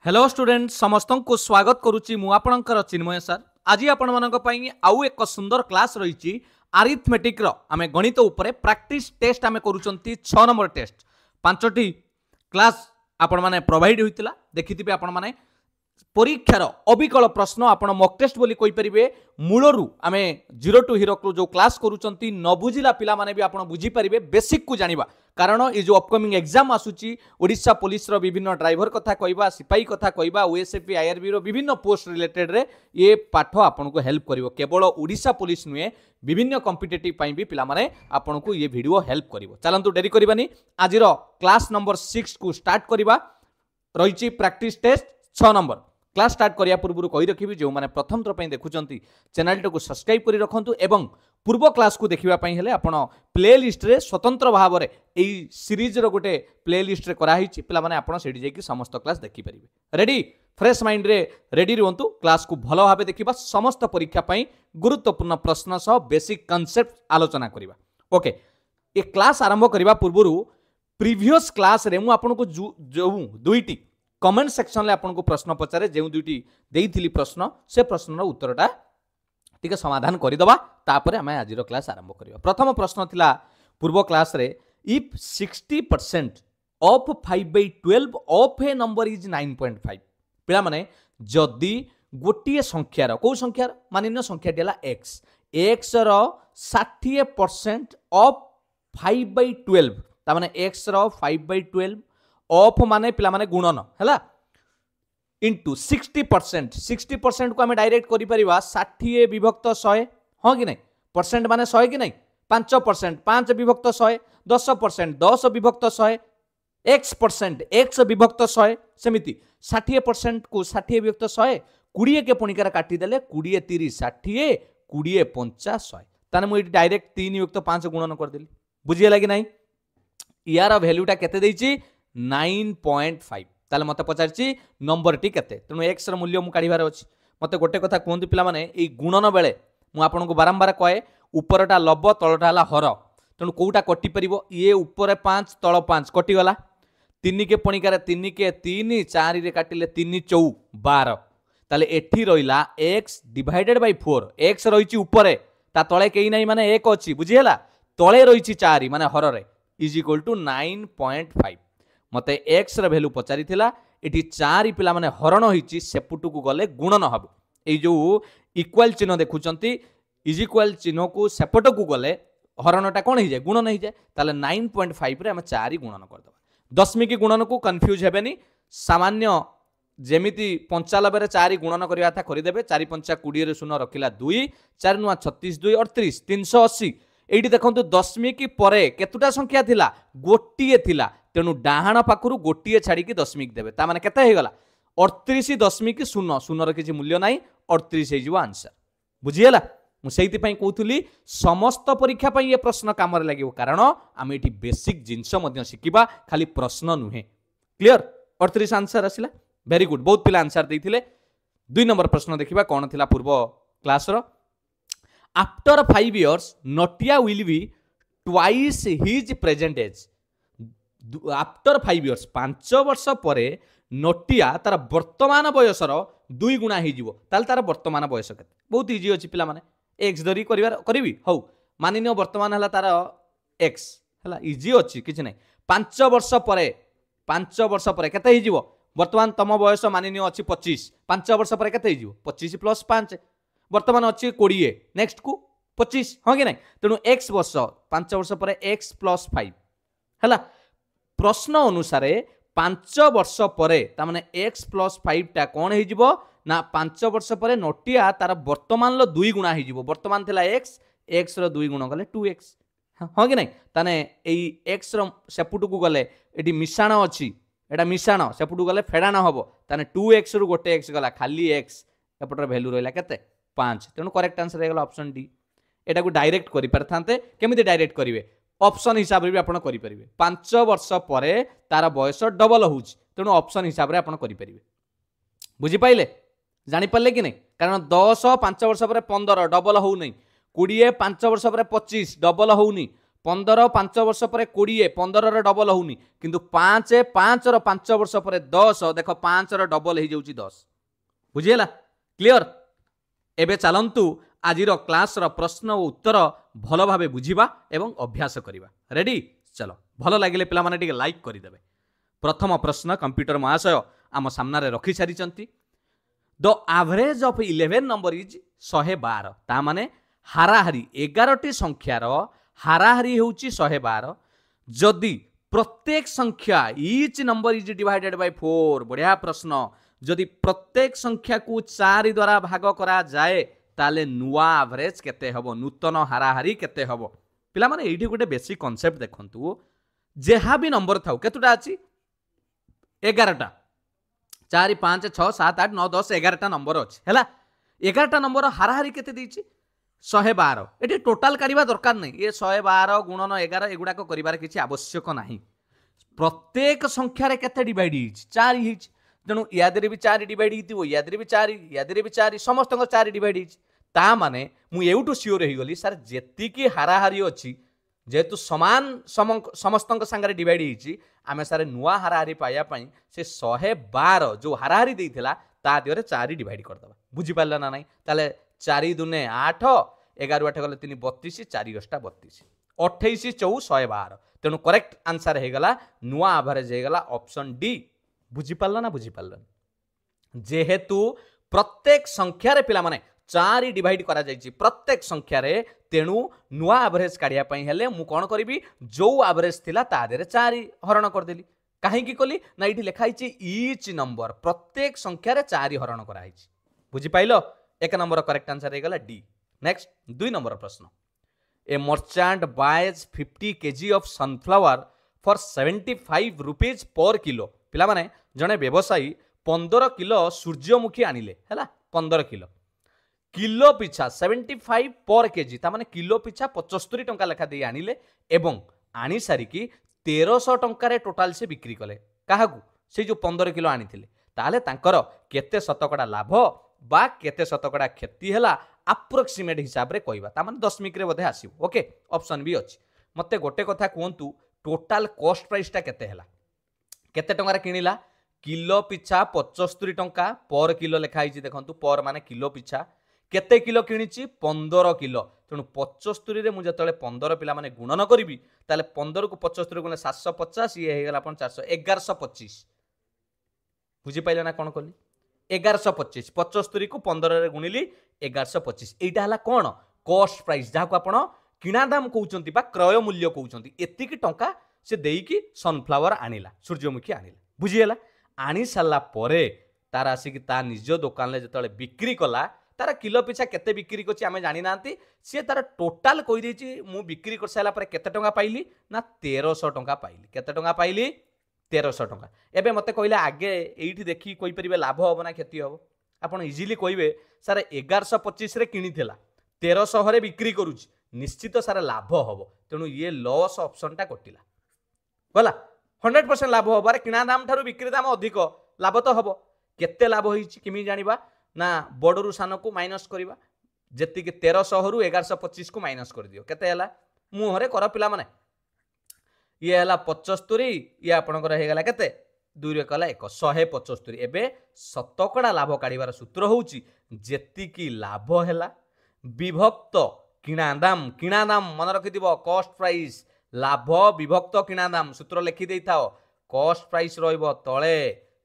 Hello student समस्त को स्वागत करुच्ची मु आपणकर चिन्मय सर। आज आपण मानक पई आउ एक सुंदर क्लास रही आरिथमेटिक रो आमे गणित उपरे प्रैक्टिस टेस्ट आमे करूचंती 6 नंबर टेस्ट 5टी क्लास आपण माने प्रोवाइड होइतिला देखिथिबे आपण माने परीक्षार अविकल प्रश्न आपण मॉक टेस्ट बोली कहि परिबे मूलरू आमे 0 टू हीरो को जो क्लास करूचंती न बुझिला पिला माने भी आपण बुझी परिबे बेसिक को जानिबा कारण ये जो अपकमिंग एग्जाम आसुची ओडिशा पुलिस रो विभिन्न ड्राइवर कथा कहबा सिपाही कथा कहबा ओएसएफपी आईआरबी रो विभिन्न पोस्ट रिलेटेड रे ये पाठ आपन को हेल्प करिवो केवल ओडिशा पुलिस नुए विभिन्न कॉम्पिटिटिव पई भी पिला माने आपन को ये वीडियो हेल्प करिवो। चलंतु डेरी करबानी आज रो क्लास नंबर 6 को स्टार्ट करिबा रहिची practice test 6 number class start करिया पूर्व कही रखिबी जो माने प्रथम थर पई देखुचंती चैनल को सब्सक्राइब करी रखंतु एवं पूर्व क्लास को देखिबा पई हेले आपण प्ले लिस्ट रे स्वतंत्र भाव रे एई सीरीज रो गोटे प्ले लिस्ट रे करा हिची पिला माने आपण सेडी जेकी समस्त क्लास देखि परिबे। रेडी फ्रेश माइंड रे रेडी रहंतु क्लास को भलो भाबे देखिबा समस्त परीक्षा पई गुरुत्वपूर्ण प्रश्न सह बेसिक कांसेप्ट आलोचना करिबा। ओके ए क्लास आरंभ करिबा पूर्वरु प्रीवियस क्लास रे मु आपण को जो दुईटी कमेंट सेक्शन ले आपन को प्रश्न पचारे जे दुईटी देइथिली प्रश्न से प्रश्नर उत्तरटा टिके समाधान करिदबा तापरे हमें आज क्लास आरंभ करिबा। प्रथम प्रश्न थिला पूर्व क्लास रे if 60% of 5/12 of A number is 9.5 पिला माने जदी गोटिए संख्यार को संख्यार मानिन्य संख्या देला x x रो 60% ऑफ 5/12 ता माने x रो 5/12 ऑफ माने पिला माने गुणन हैला इंटू 60% को आमे डायरेक्ट करि परिबा 60 विभक्त 100 हां कि नहीं परसेंट माने 100 कि नहीं 5% 5 विभक्त 100 10% 10 विभक्त 100 x% x विभक्त 100 सेमिति 60% को 60 विभक्त 100 20 के पुणिकार काटी देले 20 30 60 20 50 100 ताने मु डायरेक्ट 3 विभक्त 5 गुणन कर देली बुझियला कि नहीं यार वैल्यूटा केते देइची 9.5 ताले मते पचारची नंबर टी केते तेनु x र मूल्य मु काढिबार अछि मते गोटे कथा कोंतु पिला माने ए गुणन बेले मु आपन को बारंबार कहे ऊपरटा लब तळटा हला हर तेनु कोउटा कटि परिबो ये ऊपर 5 तळ 5 कटि गला 3 के पणिकार 3 के 3 4 रे काटिले 3 4 12 ताले एठी रहिला x डिवाइडेड बाय 4 x रहिची ऊपर ता तळे केई नाही माने 1 अछि बुझियला तळे रहिची 4 माने हर रे इज इक्वल टू 9.5 मते x र वैल्यू पचारि थिला एठी 4 पिला माने हरण होईची सेपुटु को गले गुणन हबो ए जो इक्वल चिन्ह देखुचंती इज इक्वल चिन्ह को सेपट को गले हरणटा कोन हो जाए गुणन हो जाए ताले 9.5 रे हम 4 गुणन कर दबा दशमिक गुणन को कंफ्यूज हेबेनी सामान्य जेमिति 95 रे 4 गुणन करिया था करि देबे 4 5 20 रे शून्य रखिला 2 4 9 36 2 38 380 एठी देखंतु दशमिक परे केतुटा संख्या थिला गोटिए थिला तेणु डाहाण पाखरु गोटिए छाड़ी की दशमिक देबे ता माने केते हे गला 38.0 शून्य किसी मूल्य नाही 38 हे जिवो आंसर बुझियला मु सेहिति पई कहउथुली समस्त परीक्षा पई ये प्रश्न काम रे लागिवो कारण आमे एठी बेसिक जिंस मध्य शिकिबा खाली प्रश्न नुहे क्लियर 38 आंसर आसिला वेरी गुड बहुत पिला आंसर देथिले 2 नंबर प्रश्न देखिबा कोन थिला पूर्व क्लास रो आफ्टर 5 इयर्स नोटिया will be twice his present age after 5 years 5 वर्ष परे नोटिया तार वर्तमान बयसर 2 गुणा हो जिवो ताल तार वर्तमान बयस केते बहुत इजी अछि पिला माने x धरी करिवि हौ मानिन्य वर्तमान हला तार x हला इजी अछि किछ नै 5 वर्ष परे केते हो जिवो वर्तमान तम बयस मानिन्य अछि 25 5 वर्ष परे केते हो जिवो 25 + 5 वर्तमान अछि 20 नेक्स्ट को 25 हां कि नै तेनु x वर्ष 5 वर्ष परे x + 5 हला प्रश्न अनुसार 5 वर्ष परे ता माने x + 5 टा कोन हे जिवो ना 5 वर्ष परे नोटिया तार वर्तमान लो 2 गुणा हे जिवो वर्तमान थिला x रो 2 गुण गले 2x हां कि नै ताने एई x रो सेपुटु को गले एडी मिशाण अछि एडा मिशाण सेपुटु गले फेडाण हबो ताने 2x रो गोटे x गला खाली x एपटर वैल्यू रहला केते 5 तेनु करेक्ट आंसर हे गला ऑप्शन डी एटा को डायरेक्ट करि परथांते केमिति डायरेक्ट करिवे ऑप्शन हिसाब रे भी आपण करि परिबे 5 वर्ष परे तार बयस डबल होउछ तेनु ऑप्शन हिसाब रे आपण करि परिबे बुझी पाइले जानि पल्ले कि नै कारण 10 5 वर्ष परे 15 डबल होउ नै 20 5 वर्ष परे 25 डबल होउनी 15 5 वर्ष पर 20 15 रे डबल होउनी किंतु 5 5 रो 5 वर्ष पर 10 देखो 5 रो डबल हो जाउची 10 बुझियला क्लियर एबे चलंतु आजिर क्लास रो प्रश्न और उत्तर भल भाबे बुझिबा एवं अभ्यास करिबा रेडी चलो भल लागिले पिला माने टिके लाइक करि देबे प्रथम प्रश्न कंप्यूटर महाशय आम सामने रखी सारी the average of 11 number is 112 ता माने हाराहारी 11टी संख्यार हाराहारी होउची 112 जदि प्रत्येक संख्या each number is divided by 4 बढ़िया प्रश्न जदि प्रत्येक संख्या को 4 द्वारा भाग करा जाए ताले नुआ एवरेज केते हबो नूतन हाराहारी केते हबो पिला माने एठी गोटे बेसिक कांसेप्ट देखंतु जेहा भी नंबर थाउ केतुटा अछि 11टा 4 5 6 7 8 9 10 11टा नंबर अछि हैला 11टा नंबर हाराहारी केते दैछि 112 एटी टोटाल काढिबा दरकार नै ये 112 गुणन 11 एगुडा को करिवार किछि आवश्यक नाही प्रत्येक संख्या रे केते डिवाइड हिच 4 हिच तेणु यादरे भी 4 डिवाइड हितिबो यादरे भी 4 समस्त 4 डिवाइड हिच ता माने मु एउटु सियोर हे गली सर जेति की हाराहारी अछि जेतु समान समस्त संगे डिवाइड हिची आमे सारे नुआ हाराहारी पाया पई से 112 जो हाराहारी देइथिला ता दियरे 4 डिवाइड कर दबा बुझि पारला ना नाही ताले 4 दुने 8 11 8 गले 3 32 4 8 32 28 4 112 तेणु करेक्ट आंसर हे गला नुआ एवरेज हे गला ऑप्शन डी बुझि पारला ना बुझि पारला जेहेतु प्रत्येक संख्या रे पिला माने 4 डिवाइड करा जायछि प्रत्येक संख्या रे तेणु नुआ एवरेज काढिया पई हेले मु कोन करिवि जो एवरेज थिला ता देरे 4 हरण कर देली काहे की कली ना इठी लिखा हिची ईच नंबर प्रत्येक संख्या रे 4 हरण करा हिची बुझि पाइलो एक नंबर करेक्ट आंसर हे गला डी नेक्स्ट 2 नंबर प्रश्न ए merchant boys 50 kg of sunflower for 75 rupees per kilo पिला माने जने व्यवसायी 15 किलो सूर्यमुखी आनिले हैला 15 किलो किलो पिछा 75 पर केजी ता माने किलो पिछा 75 टंका लेखा दे आनिले एवं आनी सारी की 1300 टंका रे टोटाल से बिक्री कले काहाकू से जो 15 किलो आनिथिले ताले तांकर केते शतकड़ा लाभ बा केते शतकड़ा क्षति हैला अप्रोक्सीमेट हिसाब रे कहबा ता माने दशमिक रे बधे आसीबो ओके ऑप्शन भी अछि मते गोटे कथा कहंतु टोटाल कॉस्ट प्राइस ता केते हैला केते टंका रे किनिला किलो पिछा 75 टंका पर किलो लेखा हिची देखंतु पर माने किलो पिछा केते किलो किनिची 15 किलो तेणु 75 रे मु जतले 15 पिला माने गुणन करिवि ताले 15 को 75 गुणे 750 ये हे गला अपन 400 1125 बुझि पाइले ना कोन कली 1125 75 को 15 रे गुणिली 1125 एटा हला कोन कॉस्ट प्राइस जहा को आपण किना दाम कहउचंती बा क्रय मूल्य कहउचंती एति की टंका से देई की सनफ्लावर आनिला सूर्यमुखी आनिला बुझि गेला आनी साला परे तार आसी की ता निज दुकान ले जतले बिक्री कला तार किलो पिछा केते बिक्री करछि आमे जानि नांती से तार टोटाल कहि देछि मु बिक्री कर साला परे केते टंका पाइली ना 1300 टंका पाइली केते टंका पाइली 1300 टंका एबे मते कहले आगे एठी देखि कोइ परिबे लाभ होबो ना क्षति होबो आपण इजीली कहिबे सर 1125 रे किनिथिला 1300 रे बिक्री करूछि निश्चित सारा लाभ होबो तेणु ये लॉस ऑप्शन टा कटिला गला 100% लाभ होबार किना दाम ठारू बिक्री दाम अधिक लाभ तो हबो केते लाभ होईछि किमि जानिबा ना बडरू सान को माइनस करिबा जेति के 1300 रु 1125 को माइनस कर दियो केते हला मुहरे कर पिला माने ये हला 75 ये आपनकर हे गला केते 2 रे कला 175 एबे शतकड़ा लाभ काढिबार सूत्र होउछि जेति की लाभ हला विभक्त किना दाम मन रखि दिबो कॉस्ट प्राइस लाभ विभक्त किना दाम सूत्र लिखि देई थाओ कॉस्ट प्राइस रहइबो तळे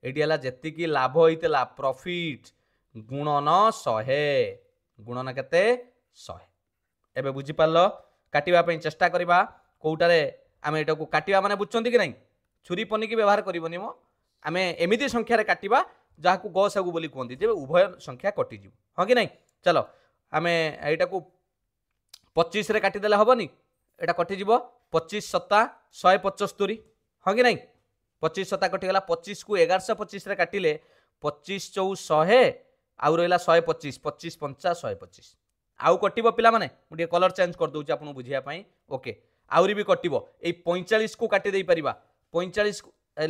एडी हला जेति की लाभ होइतला प्रॉफिट गुणन 100 गुणन केते 100 एबे बुझि पारलो काटिबा पई चेष्टा करिबा कोउटारे आमे एटा को काटिबा माने बुझचंती कि नै छुरी पनी की व्यवहार करिवनी मो आमे एमिति संख्या रे काटिबा जहा को गसगु बोली कोंती जे उभय संख्या कटि जिवो हां कि नै चलो आमे एटा को 25 रे काटि देले हबनी एटा कटि जिवो 25 सत्ता 175 हां कि नै 25 सत्ता कटि गला 25 को 1125 रे काटिले 25 चौ 100 आउ रहिला 125 25 50 125 आउ कटिबो पिला माने मुटे कलर चेंज कर दोछि आपन बुझिया पई ओके आउरी भी कटिबो ए 45 को काटि देई परिबा 45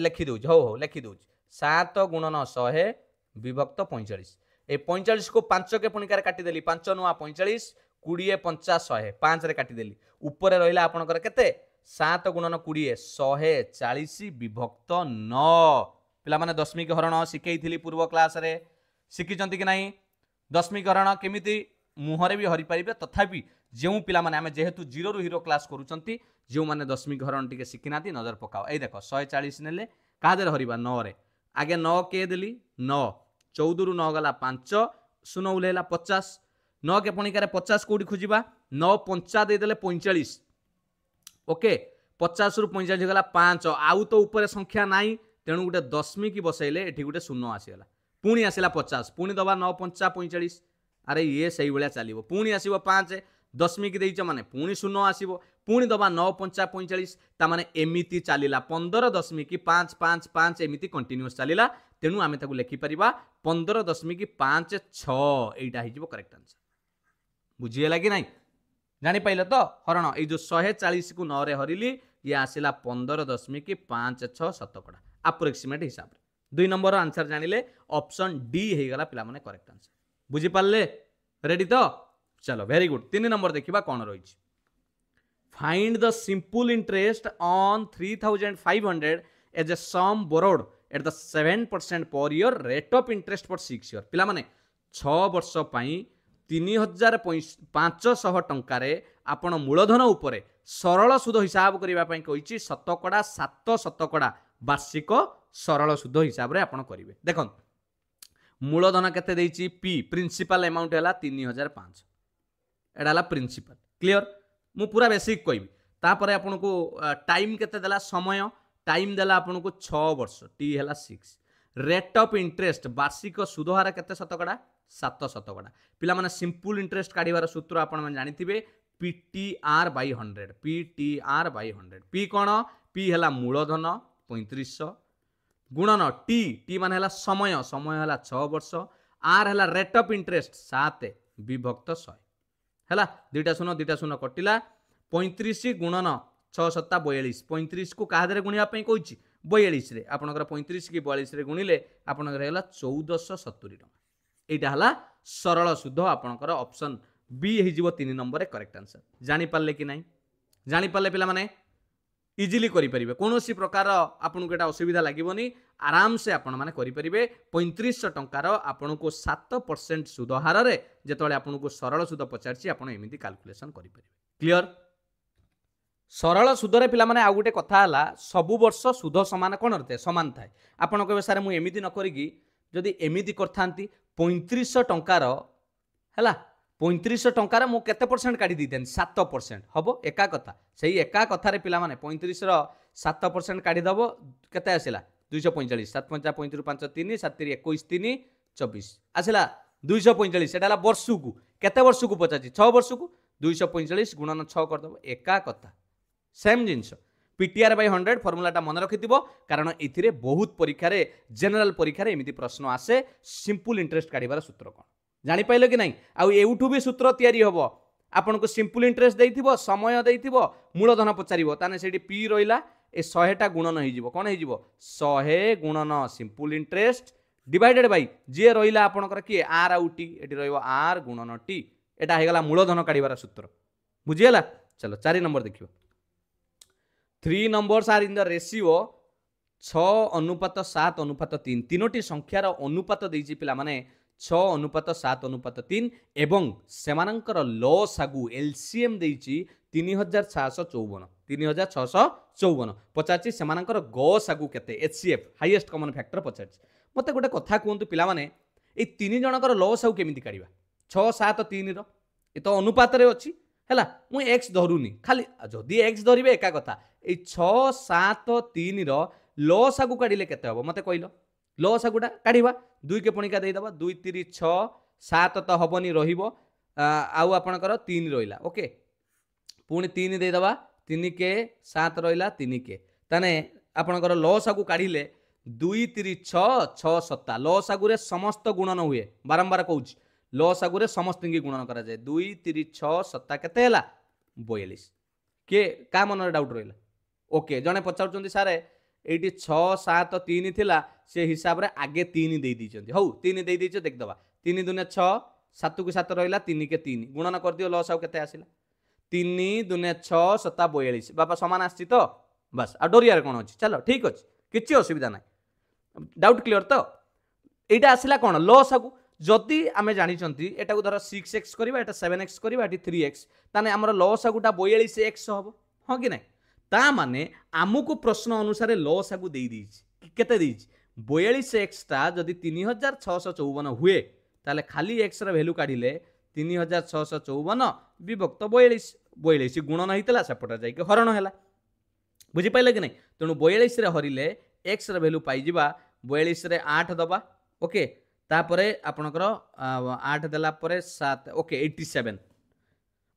लिखि दोछि हो लिखि दोछि 7 गुणन 100 विभक्त 45 ए 45 को 5 के पुणिकार काटि देली 5 नुआ 45 20 50 100 5 रे काटिदेली ऊपर रहिला आपणकर केते 7 गुणन 20 140 विभक्त 9 पिला माने दशमिक हरण शिखेइथिली पूर्व क्लास रे शिखिचंती कि नाही दशमिक हरण केमिति मुहरे भी हरि पारिबे तथापि जेउ पिला माने आमे जेहेतु 0 रु हीरो क्लास करूचंती जेउ माने दशमिक हरण टिके शिखिनाती नजर पकाओ ए देखो 140 नेले का देर हरिबा 9 रे आगे 9 के देली 9 14 रु 9 गला 5 शून्य उलेला 50 9 के पणिकारे 50 कोडी खोजिबा 9 5 दे देले 45 ओके 50 रु 45 गला 5 आउ तो ऊपर संख्या नाही तेणु गोटे दशमिक बसैले एठी गोटे शून्य आसीगला पुणी आसिला 50 पुणी दबा 9 5 45 अरे ये सही भलिया चलिबो पुणी आसीबो 5 दशमिक देइछ माने पुणी शून्य आसीबो पुणी दबा 9 5 45 ता माने एमिति चलिला 15.555 एमिति कंटिन्यूअस चलिला तेणु आमे ताकू लिखि परिबा 15.56 एटा हिजिबो करेक्ट आंसर बुझिएला कि नाही जानि पाइल तो हरण ए जो 140 को 9 रे हरिली ये आसिला 15.56 शतकड़ा अप्रोक्सीमेट हिसाब रे 2 नंबर आंसर जानिले ऑप्शन डी हे गला पिला माने करेक्ट आंसर बुझी पाले रेडी तो चलो वेरी गुड 3 नंबर देखिबा कोन रहिछि find the simple interest on 3500 as a sum borrowed at the 7% per year rate of interest for 6 year पिला माने 6 वर्ष पई 3500 टंकार आपण मूलधन उपरे सरल सुध हिसाब करबा पई कहिछि शतकड़ा 7 शतकड़ा वार्षिक सरल सुध हिसाब रे आपण करिवे देखन मूलधन केते देइछि पी प्रिंसिपल अमाउंट हैला 3005 एडा हला प्रिंसिपल क्लियर मु पूरा बेसिक कहबी तापरे आपण को टाइम केते देला समय टाइम देला आपण को 6 वर्ष टी हैला 6 रेट ऑफ इंटरेस्ट वार्षिक सुध हार केते शतकड़ा 7 शतकड़ा पिला माने सिंपल इंटरेस्ट काढिबार सूत्र आपण माने जानिथिबे PTR by 100 PTR by 100 P कोन पी हैला मूलधन 3500 गुणन टी टी माने हैला समय समय हैला 6 वर्ष आर हैला रेट ऑफ इंटरेस्ट 7 विभक्त 100 हैला दुईटा शून्य कटिला 35 गुणन 6 7 42 35 को कहा दरे गुणिया पई कहूची 42 रे आपनकर 35 की 42 रे गुणिले आपनकर हैला 1470 टका एटा हला सरल सुध आपनकर ऑप्शन बी हे जीवो 3 नंबर रे करेक्ट आंसर जानि पाले कि नाही जानि पाले पिला माने इजिली करि परिबे कोनोसी प्रकार आपन को एटा असुविधा लागिबोनी आराम से आपण माने करि परिबे 3500 टंकार आपन को 7% सुध हार रे जेतोले आपन को सरल सुध पचारछि आपण एमिति कैलकुलेशन करि परिबे क्लियर सरल सुध रे पिला माने आ गुटे कथा हला सब वर्ष सुध समान कोन रहते समान थाए आपण कहबे सारे मु एमिति न करिगी जदि एमिति करथांती 3500 टंकार हला 3500 टंकार मु केते परसेंट काढी दितेन 7% हबो एका कथा सेही एका कथा रे पिला माने 35 रो 7% काढी दबो केते आसिला 245 7 5 35 5 3 7 21 3 24 आसिला 245 सेटाला वर्ष को केते वर्ष को पचाची 6 वर्ष को 245 गुणन 6 कर दबो एका कथा सेम जिंस पीटीआर बाय 100 फॉर्मूलाटा मन रखिथिबो कारण एथिरे बहुत परीक्षा रे जनरल परीक्षा रे एमिति प्रश्न आसे सिंपल इंटरेस्ट काढिबार सूत्र कोन जानि पाइलो कि नहीं आउ एउठु भी सूत्र तयारी हबो आपन को सिंपल इंटरेस्ट देइथिबो समय देइथिबो मूलधन पचारिबो ताने सेठी पी रहिला ए 100 टा गुणन होई जिवो कोन होई जिवो 100 गुणन simple interest divided by J रहिला आपनकर की आर आउ टी एठी रहइबो आर गुणन टी एटा हे गला मूलधन काढिबार सूत्र बुझियला चलो 4 नंबर देखियो 3 numbers are in the ratio 6:7:3 तीनोटी संख्यार अनुपात देइछि पिला माने 6:7:3 एवं सेमानंकर लॉस आगु एलसीएम देइछि 3654 पचाछि सेमानंकर गॉस आगु केते एचसीएफ हाईएस्ट कॉमन फैक्टर पचाछि मते गोटे कथा कहंतु पिला माने ए तीन जनकर लॉस आगु केमिति काढिबा 6 7 3 रो ए तो अनुपात रे अछि हैला मु एक्स धरुनी खाली जदि एक्स धरिबे एका कथा ए 6 7 3 रो लॉस आगु काढिले केते हबो मते कहिलो लॉस आगुटा काढिबा 2 के पणिका देइ दबा 2 3 6 7 तो हबनी रहिबो आउ आपनकर 3 रहिला ओके पुणी 3 देइ दबा 3 के 7 रहिला 3 के ताने आपनकर लॉस आगु काढिले 2 3 6 6 7 लॉस आगु रे समस्त गुणन हुए बारंबार कहूची लॉस आगु रे समस्त की गुणन करा जाए 2 3 6 7 केते हैला 42 के का मन डाउट रहिला ओके जने पचाउचंदी सारे एटी 6 7 3 थिला से हिसाब रे आगे 3 देई दिचंती हौ 3 देई दिच देख दबा 3 दुने 6 7 को 7 रहा 3 के 3 गुणन कर दियो लस आउ केते आसिला 3 दुने 6 7 42 बापा समान आछि तो बस आ डोरियार कोन अछि चलो ठीक अछि किछि असुविधा नै डाउट क्लियर तो एटा आसिला कोन लस आगु जदि आमे जानि चंती एटा को धर 6x करबा एटा 7x करबा एटी 3x ताने हमर लस आगुटा 42x हबो हां कि नै ता माने आमुको प्रश्न अनुसार लस आगु देई दिछि केते दिछि 42x ता जदि 3654 हुए ताले खाली x रा वैल्यू काढिले 3654 विभक्त 42 42 गुणन हितला सेपटा जाई के हरण हैला बुझी पाइले कि नै तेनु 42 रे हरिले x रा वैल्यू पाई जिबा 42 रे 8 दबा ओके तापरे आपनकर 8 देला परे 7 ओके 87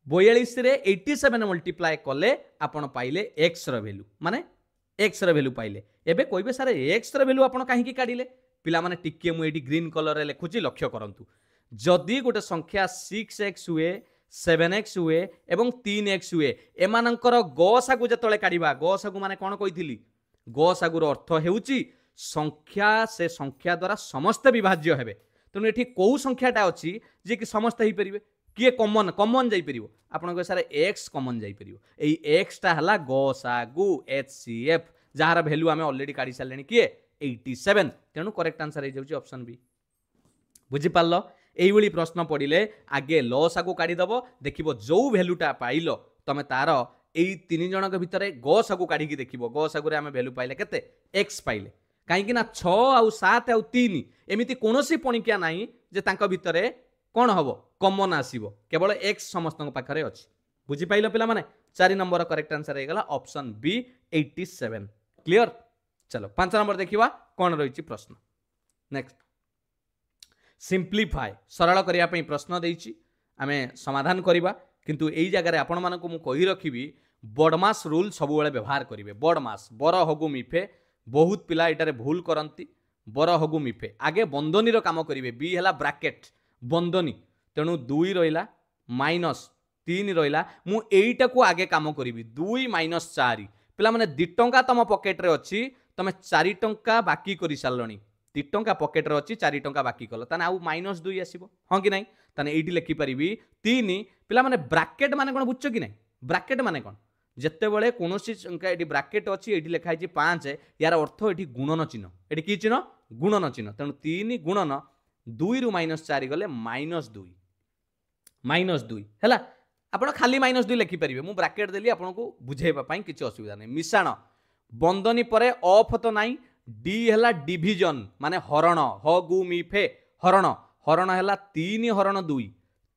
42 रे 87 मल्टीप्लाई कले आपण पाइले x रा वैल्यू माने x रा वैल्यू पाइले एबे कोइबे सारे x रा वैल्यू आपण काहे की काढिले पिला माने टिके मु एडी ग्रीन कलर रे लेखुची लक्ष्य करंतु जदि गोटे संख्या 6x हुए 7x हुए एवं 3x हुए एमानंकर गसागु जतळे काढिबा गसागु माने कोन कहिथिली गसागुर अर्थ हेउची संख्या से संख्या द्वारा समस्त विभाज्य हेबे तेणु एठी को संख्याटा अछि जे कि समस्त हेई परिबे किए कॉमन कॉमन जाई परिबो आपण को सारे x कॉमन जाई परिबो एई x टा हला गसागु HCF जहार वैल्यू आमे ऑलरेडी काढी सारलेनी किए 87 तेणु करेक्ट आंसर हे जाउची ऑप्शन बी बुझी पाल्लो एई बळी प्रश्न पडिले आगे लसागु काढी दबो देखिबो जो वैल्यूटा पाइलो तमे तार एई तीन जनक भितरे गसागु काढी कि देखिबो गसागु रे आमे वैल्यू पाइले केते x पाइले कहीं 6 आउ 7 आउ 3 एमिति कोनोसी पणिकिया नाही जे तांको भितरे कोन हबो कॉमन आसीबो केवल x समस्त पाखरे अछि बुझी पाइलो पिला माने 4 नंबर करेक्ट आंसर हे गला ऑप्शन बी 87 क्लियर चलो 5 नंबर देखिबा कोन रहिछि प्रश्न नेक्स्ट सिंपलीफाई सरल करिया पई प्रश्न देइछि आमे समाधान करिबा किंतु एई जगह रे आपण मानको मु कहि रखिबी बडमास रूल सब बेले व्यवहार करिवे बडमास बर हगु मिफे बहुत पिला एटारे भूल करंती बर हगु मिफे आगे बंदनी रो काम करिवे बी हला ब्रैकेट बंदनी तेणु 2 रहिला माइनस 3 रहिला मु एईटा को आगे काम करिवी 2 माइनस 4 पिला माने 2 टंका तम पॉकेट रे अछि तमे 4 टंका बाकी करि सारलणी 2 टंका पॉकेट रे अछि 4 टंका बाकी कलो ताने आउ माइनस 2 आसीबो हां कि नै ताने एईटी लिखि परिवी 3 पिला माने ब्रैकेट माने कोन बुझछो कि नै ब्रैकेट माने कोन जेते बेले कोनोसी संख्या एटी ब्रैकेट अछि एटी लिखा छि 5 यार अर्थ एटी गुणन चिन्ह एटी की चिन्ह गुणन चिन्ह तेणु 3 गुणन 2 रु -4 गले -2 हैला आपण खाली -2 लिखि परिबे मु ब्रैकेट देली आपण को बुझेबा पई किछि असुविधा नै मिसाण बंदनी परे ऑफ तो नाही डी हैला डिवीजन माने हरण ह गु मिफे हरण हरण हैला 3 हरण 2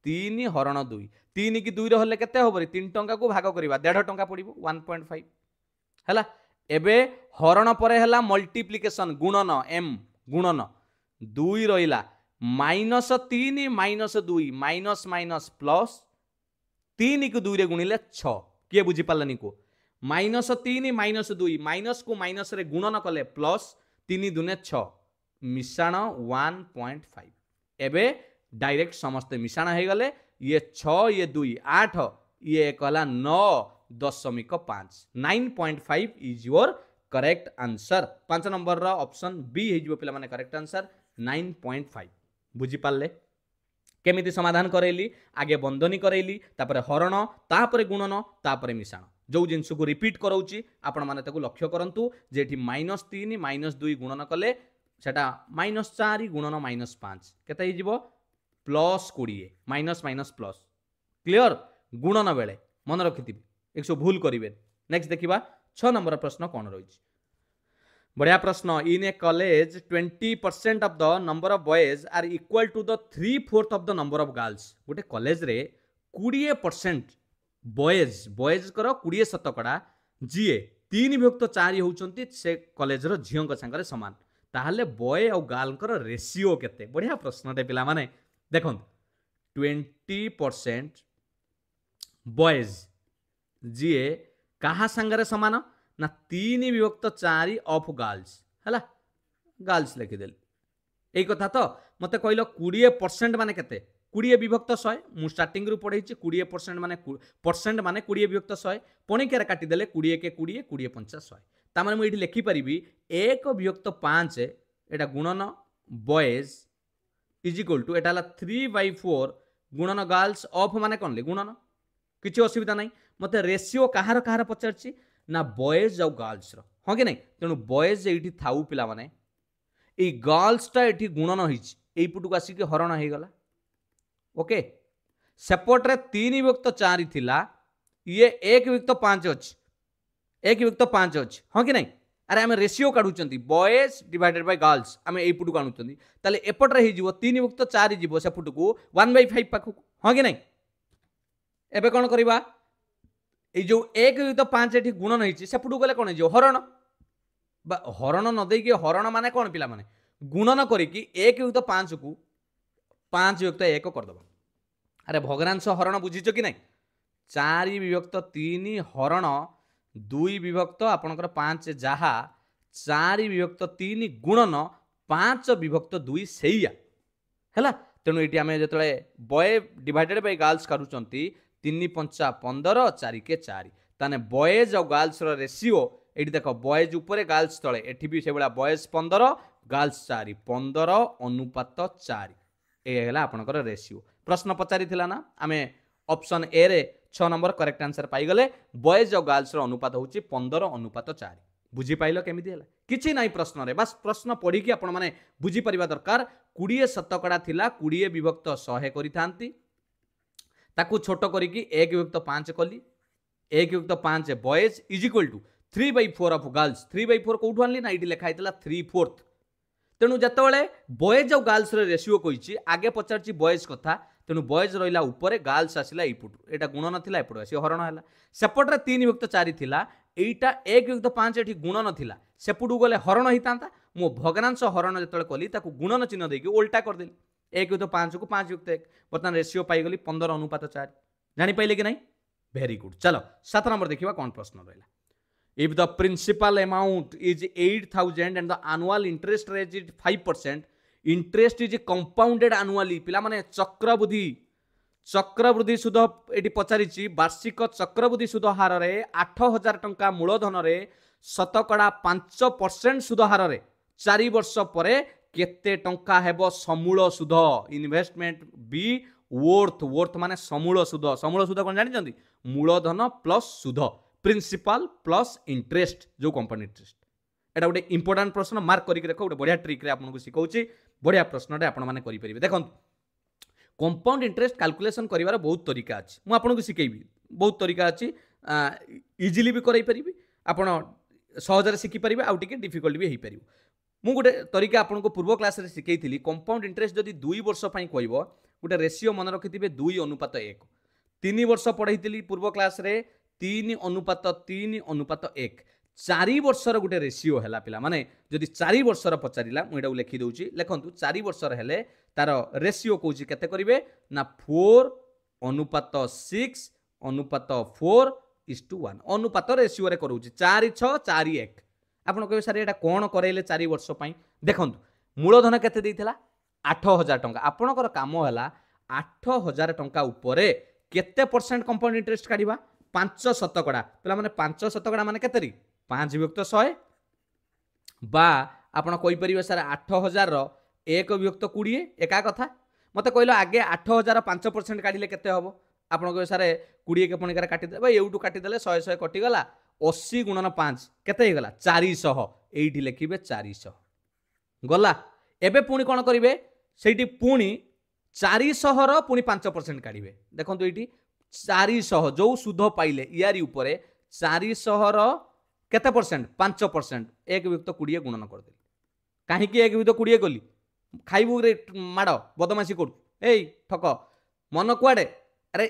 3 हरण 2 3 की 2 रहले केते होबरी 3 टंका को भाग करिबा 1.5 टंका पडिबो 1.5 हैला एबे हरण परे हैला मल्टीप्लिकेशन गुणन m गुणन 2 रहिला -3 -2 माइनस माइनस प्लस 3 को 2 रे गुणिले 6 किए बुझी पालनी को -3 -2 माइनस को माइनस रे गुणन कले प्लस 3 दुने 6 मिश्रण 1.5 एबे डायरेक्ट समस्त मिश्रण हे गले ये 6 ये 2 8 ये कहला 9.5 9.5 is your correct answer 5 number रा ऑप्शन बी हे जिवो पिला माने करेक्ट आंसर 9.5 बुझी पाले केमिति समाधान करेली आगे बंधनी करेली तापरे हरण तापरे गुणन तापरे मिश्रण जो जिनस को रिपीट कराउची आपण माने ताको लक्ष्य करंतु जेठी -3 -2 गुणन कले सेटा -4 गुणन -5 केते हे जिवो +20 माइनस माइनस प्लस क्लियर गुणन बेले मन रखिथिबे एक सो भूल करिवे नेक्स्ट देखिबा 6 नंबर प्रश्न कोन रहिछि बढ़िया प्रश्न in a college 20% of the number of boys are equal to the 3/4 of the number of girls गोटे कॉलेज रे 20% बॉयज बॉयज करो 20% जीए 3/4 होउचंती से कॉलेज रो झियों को संगे समान ताहले बॉय और गर्ल कर रेशियो केते बढ़िया प्रश्न टे पिला माने देखो 20% बॉयज जीए कहा संगे समान ना 3/4 ऑफ गर्ल्स हैला गर्ल्स लिखिदेली यही कथा तो मते कहलो 20% माने केते 20/100 मु स्टार्टिंग रु पढ़े 20% माने परसेंट माने 20/100 पणी के काटी देले 20 के 20 20 50 100 ता माने मु एठी लिखि परिबी 1/5 एटा गुणन बॉयज इज इक्वल टू एटा 3/4 गुणन गर्ल्स ऑफ माने कौन ले गुणन किसी असुविधा नहीं मत रेसीओ कहार कहार पचार ना बॉयज आउ गर्ल्स हाँ कि नहीं तेणु बॉयज ये थाऊ पिला माने ये गर्ल्सटा ये गुणन होटू आसिक हरण हो गला ओके सेपटे 3 विभक्त 4 थिला ये 1 विभक्त 5 अच्छी 1 विभक्त 5 अच्छी हाँ कि नहीं अरे आम रेसीओ काढ़ुंट बॉयज डिवाइडेड बाय गर्ल्स आम यपटू आणुंट ताले एपटे हो 3 विभक्त 4 जीव सेपट को 1/5 पाखक हाँ कि नहीं एबे कौन करवा ये जो 1 विभक्त 5 ये गुणन होती सेपटू गले कौन हो हरण हरण न देकी हरण माने कौन पिला माने गुणन करिकी 1 विभक्त 5 को 5 विभक्त 1 करदबा अरे भग्नांश हरण बुझीच कि नहीं 4 विभक्त 3 हरण 2 विभक्त आपणकर 5 जहा 4 विभक्त 3 गुणन 5 विभक्त 2 सेया हैला तेणु ये आम जो बॉय डिवाइडेड बाय गर्ल्स काढुचंती 3 पंचा 15 4 के 4 ताने बॉयज और गर्ल्स रेसीओ ये देख बॉयज उपरे गर्ल्स तले एठी भी से बड़ा बॉयज 15 गर्ल्स 4 15 अनुपात 4 ये आपणकर रेसीओ प्रश्न पचारि थिला ना आमे ऑप्शन ए रे 6 नंबर करेक्ट आंसर पाई गले बॉयज और गर्ल्स अनुपात होची 15 अनुपात 4 बुझी पाइल केमिति हला किछि नाही प्रश्न रे बस प्रश्न पढ़ी कि आपण माने बुझी परिबा दरकार 20 शतकड़ा थिला 20 विभक्त 100 करि थांती ताकू छोट करिकी 1 विभक्त 5 कली 1 विभक्त 5 boys is equal to 3/4 of girls 3/4 कोठू आनली ना इटी लिखा हैतला 3/4 तेणु जतबेले बॉयज और गर्ल्स रेसीओ कहिछि आगे पचारछि बॉयज कथा तेणु बॉयज रहिला ऊपर गर्ल्स आसिला एपुटू एटा गुणन थिला एपुटू आसी हरण हैला सेपटरे 3 विभक्त 4 थिला एटा 1 विभक्त 5 एठी गुणन थिला सेपुटू गले हरण हितांता मो भग्नांश हरण जतबेले कली ताकू गुणन चिन्ह देकी उल्टा कर देली 1 विभक्त 5 को 5 विभक्त 1 बर्तमान रेसीओ पाई गली 15 अनुपात 4 जानि पाइले कि नहीं वेरी गुड चलो 7 नंबर देखिबा कोन प्रश्न रहला If the principal amount is 8,000 and the annual interest rate is 5%, interest is compounded annually. पिला माने चक्रवृद्धि सुध एटी पचारिछि वार्षिक चक्रवृद्धि सुध हार रे 8,000 टंका मूलधन रे शतकड़ा 5% सुध हार रे 4 वर्ष परे केते टंका हेबो समूल सुध इन्वेस्टमेंट बी वर्थ माने समूल सुध कोन जानि जंदी मूलधन प्लस सुध प्रिंसिपल प्लस इंटरेस्ट जो कंपनी इंटरेस्ट एटा गोटे इंपोर्टेंट प्रश्न मार्क करके रख गोटे बढ़िया ट्रिक रे आपको सिखाऊँ बढ़िया प्रश्न आपण मैंने करेंगे देखो कंपाउंड इंटरेस्ट कैलकुलेशन करिवार बहुत तरीका अच्छी मुझे आपको शिखेबी बहुत तरीका अच्छी इजिली भी करई परिबी आपण सहजरे शिखिपारे आउ टिके डिफिकल्ट भी हो पार मु गोटे तरीका आपको पूर्व क्लास रे शिखेइथिली कंपाउंड इंटरेस्ट जदि 2 वर्ष पई कहबो गोटे रेशियो मन रखिथिबे 2 अनुपात 1 3 वर्ष पढ़ाई पूर्व क्लास रे 3 अनुपात 3 अनुपात 1 4 वर्षर गोटे रेशियो है पिला माने जदि 4 वर्षर पचारिला मुझे लिखि दूची लिखंतु 4 वर्षर हेले तार रेशियो कौची केते करिवे ना 4 अनुपात 6 अनुपात 4:1 अनुपात रेशियो रे करूची 4 6 4 1 आपण कहबे सर एटा कोन करैले 4 वर्ष पई देखंतु मूलधन केते देइथिला 8,000 टंका आपणकर काम हैला 8,000 टंका उपरे केते परसेंट कंपाउंड इंटरेस्ट काढिबा 5 शतकड़ा पिला माने 5 शतकड़ा माने केतरी 5 विभक्त 100 बा आपण कहि परिबे सर 8,000 रो 1 विभक्त 20 एका कथा मते कहलो आगे 8,000 5% काढिले केते हबो आपण कहबे सर 20 के पणिकार काटि देबे एउटू काटि देले 100 100 कटि गला 80 गुणन 5 केते हे गला 400 एइठी लिखिबे 400 गला एबे पुणी कोन करिवे सेठी पुणी 400 रो पुणी 5% काढिबे देखंतु एइठी 400 जो सुध पाइले यारी उपरे 400 रो केते परसेंट 5% 1 विभक्त 20 गुणन कर दे काहे कि 1 विभक्त 20 गली खाइबु रे माड बदमाशी कर एई ठक मन कुआडे अरे